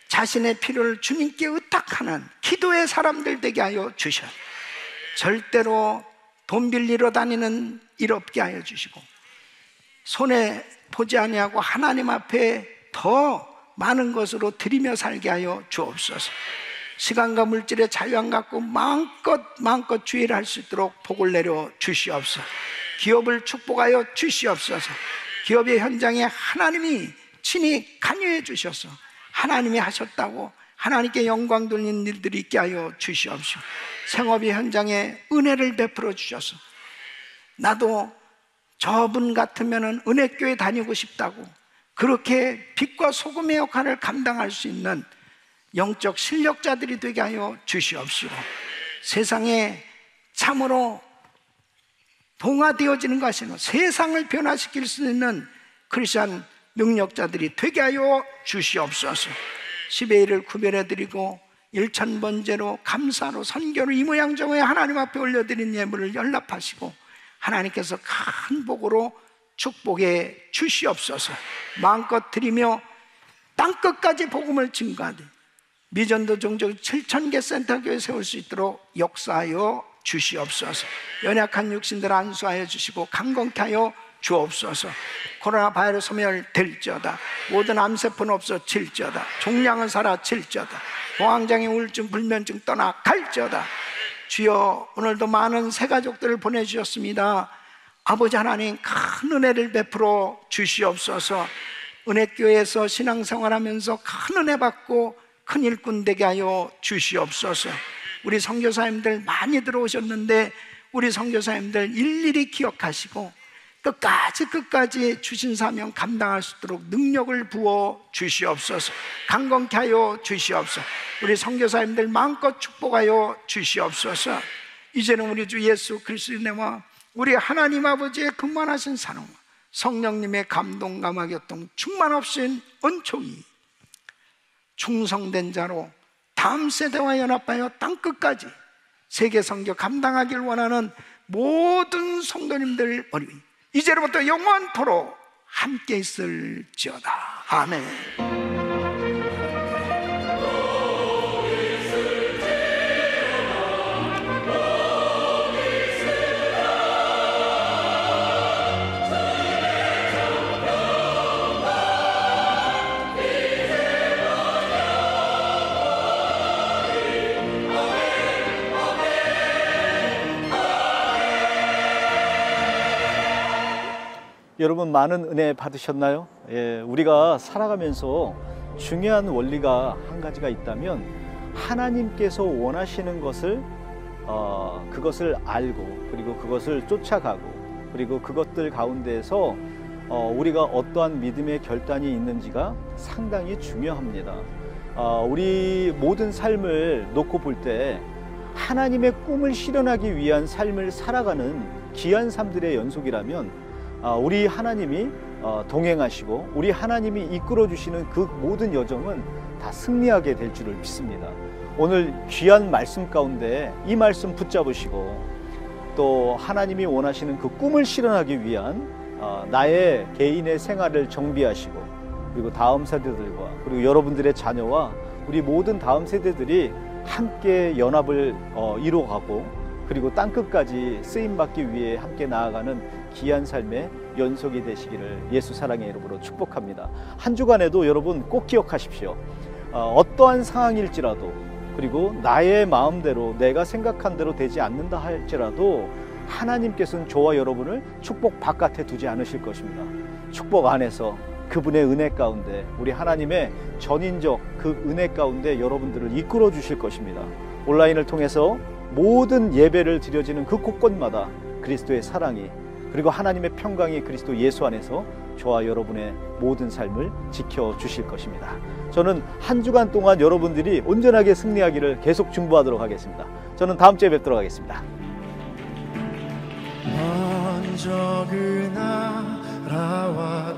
자신의 필요를 주님께 의탁하는 기도의 사람들 되게 하여 주셔. 절대로 돈 빌리러 다니는 일 없게 하여 주시고, 손에 보지 아니하고 하나님 앞에 더 많은 것으로 드리며 살게 하여 주옵소서. 시간과 물질의 자유 안 갖고 마음껏 주의를 할 수 있도록 복을 내려 주시옵소서. 기업을 축복하여 주시옵소서. 기업의 현장에 하나님이 친히 관여해 주셔서 하나님이 하셨다고 하나님께 영광 돌리는 일들이 있게 하여 주시옵소서. 생업의 현장에 은혜를 베풀어 주셔서 나도 저분 같으면 은혜교회 다니고 싶다고 그렇게 빛과 소금의 역할을 감당할 수 있는 영적 실력자들이 되게 하여 주시옵시고, 세상에 참으로 동화되어지는 것이 아니라 세상을 변화시킬 수 있는 크리스찬 능력자들이 되게 하여 주시옵소서. 10의 1을 구별해드리고 1,000번째로 감사로 선교로 이 모양 저모에 하나님 앞에 올려드린 예물을 연락하시고 하나님께서 큰 복으로 축복해 주시옵소서. 마음껏 드리며 땅끝까지 복음을 증거하되 미전도 종족 7,000개 센터교회 세울 수 있도록 역사하여 주시옵소서. 연약한 육신들 안수하여 주시고 강건케 하여 주옵소서. 코로나 바이러스 소멸될지어다. 모든 암세포는 없어질지어다. 종량은 사라질지어다. 공황장애, 우울증, 불면증 떠나갈지어다. 주여, 오늘도 많은 새가족들을 보내주셨습니다. 아버지 하나님, 큰 은혜를 베풀어 주시옵소서. 은혜교회에서 신앙생활하면서 큰 은혜 받고 큰 일꾼 되게 하여 주시옵소서. 우리 선교사님들 많이 들어오셨는데 우리 선교사님들 일일이 기억하시고 끝까지 주신 사명 감당할 수 있도록 능력을 부어 주시옵소서. 강건케 하여 주시옵소서. 우리 선교사님들 마음껏 축복하여 주시옵소서. 이제는 우리 주 예수 그리스도의 은혜와 우리 하나님 아버지의 충만하신 사랑과 성령님의 감동 감화 교통 충만 없인 은총이 충성된 자로 다음 세대와 연합하여 땅끝까지 세계 선교 감당하길 원하는 모든 성도님들 머리 위 이제로부터 영원토록 함께 있을지어다. 아멘. 여러분 많은 은혜 받으셨나요? 예, 우리가 살아가면서 중요한 원리가 한 가지가 있다면 하나님께서 원하시는 것을 그것을 알고 그리고 그것을 쫓아가고 그리고 그것들 가운데에서 우리가 어떠한 믿음의 결단이 있는지가 상당히 중요합니다. 우리 모든 삶을 놓고 볼 때 하나님의 꿈을 실현하기 위한 삶을 살아가는 귀한 삶들의 연속이라면 우리 하나님이 동행하시고 우리 하나님이 이끌어 주시는 그 모든 여정은 다 승리하게 될 줄을 믿습니다. 오늘 귀한 말씀 가운데 이 말씀 붙잡으시고 또 하나님이 원하시는 그 꿈을 실현하기 위한 나의 개인의 생활을 정비하시고 그리고 다음 세대들과 그리고 여러분들의 자녀와 우리 모든 다음 세대들이 함께 연합을 이루어가고 그리고 땅끝까지 쓰임받기 위해 함께 나아가는 귀한 삶의 연속이 되시기를 예수 사랑의 이름으로 축복합니다. 한 주간에도 여러분 꼭 기억하십시오. 어떠한 상황일지라도 그리고 나의 마음대로 내가 생각한 대로 되지 않는다 할지라도 하나님께서는 저와 여러분을 축복 바깥에 두지 않으실 것입니다. 축복 안에서 그분의 은혜 가운데 우리 하나님의 전인적 그 은혜 가운데 여러분들을 이끌어 주실 것입니다. 온라인을 통해서 모든 예배를 드려지는 그 곳곳마다 그리스도의 사랑이 그리고 하나님의 평강이 그리스도 예수 안에서 저와 여러분의 모든 삶을 지켜주실 것입니다. 저는 한 주간 동안 여러분들이 온전하게 승리하기를 계속 중보하도록 하겠습니다. 저는 다음 주에 뵙도록 하겠습니다. 적은 나라와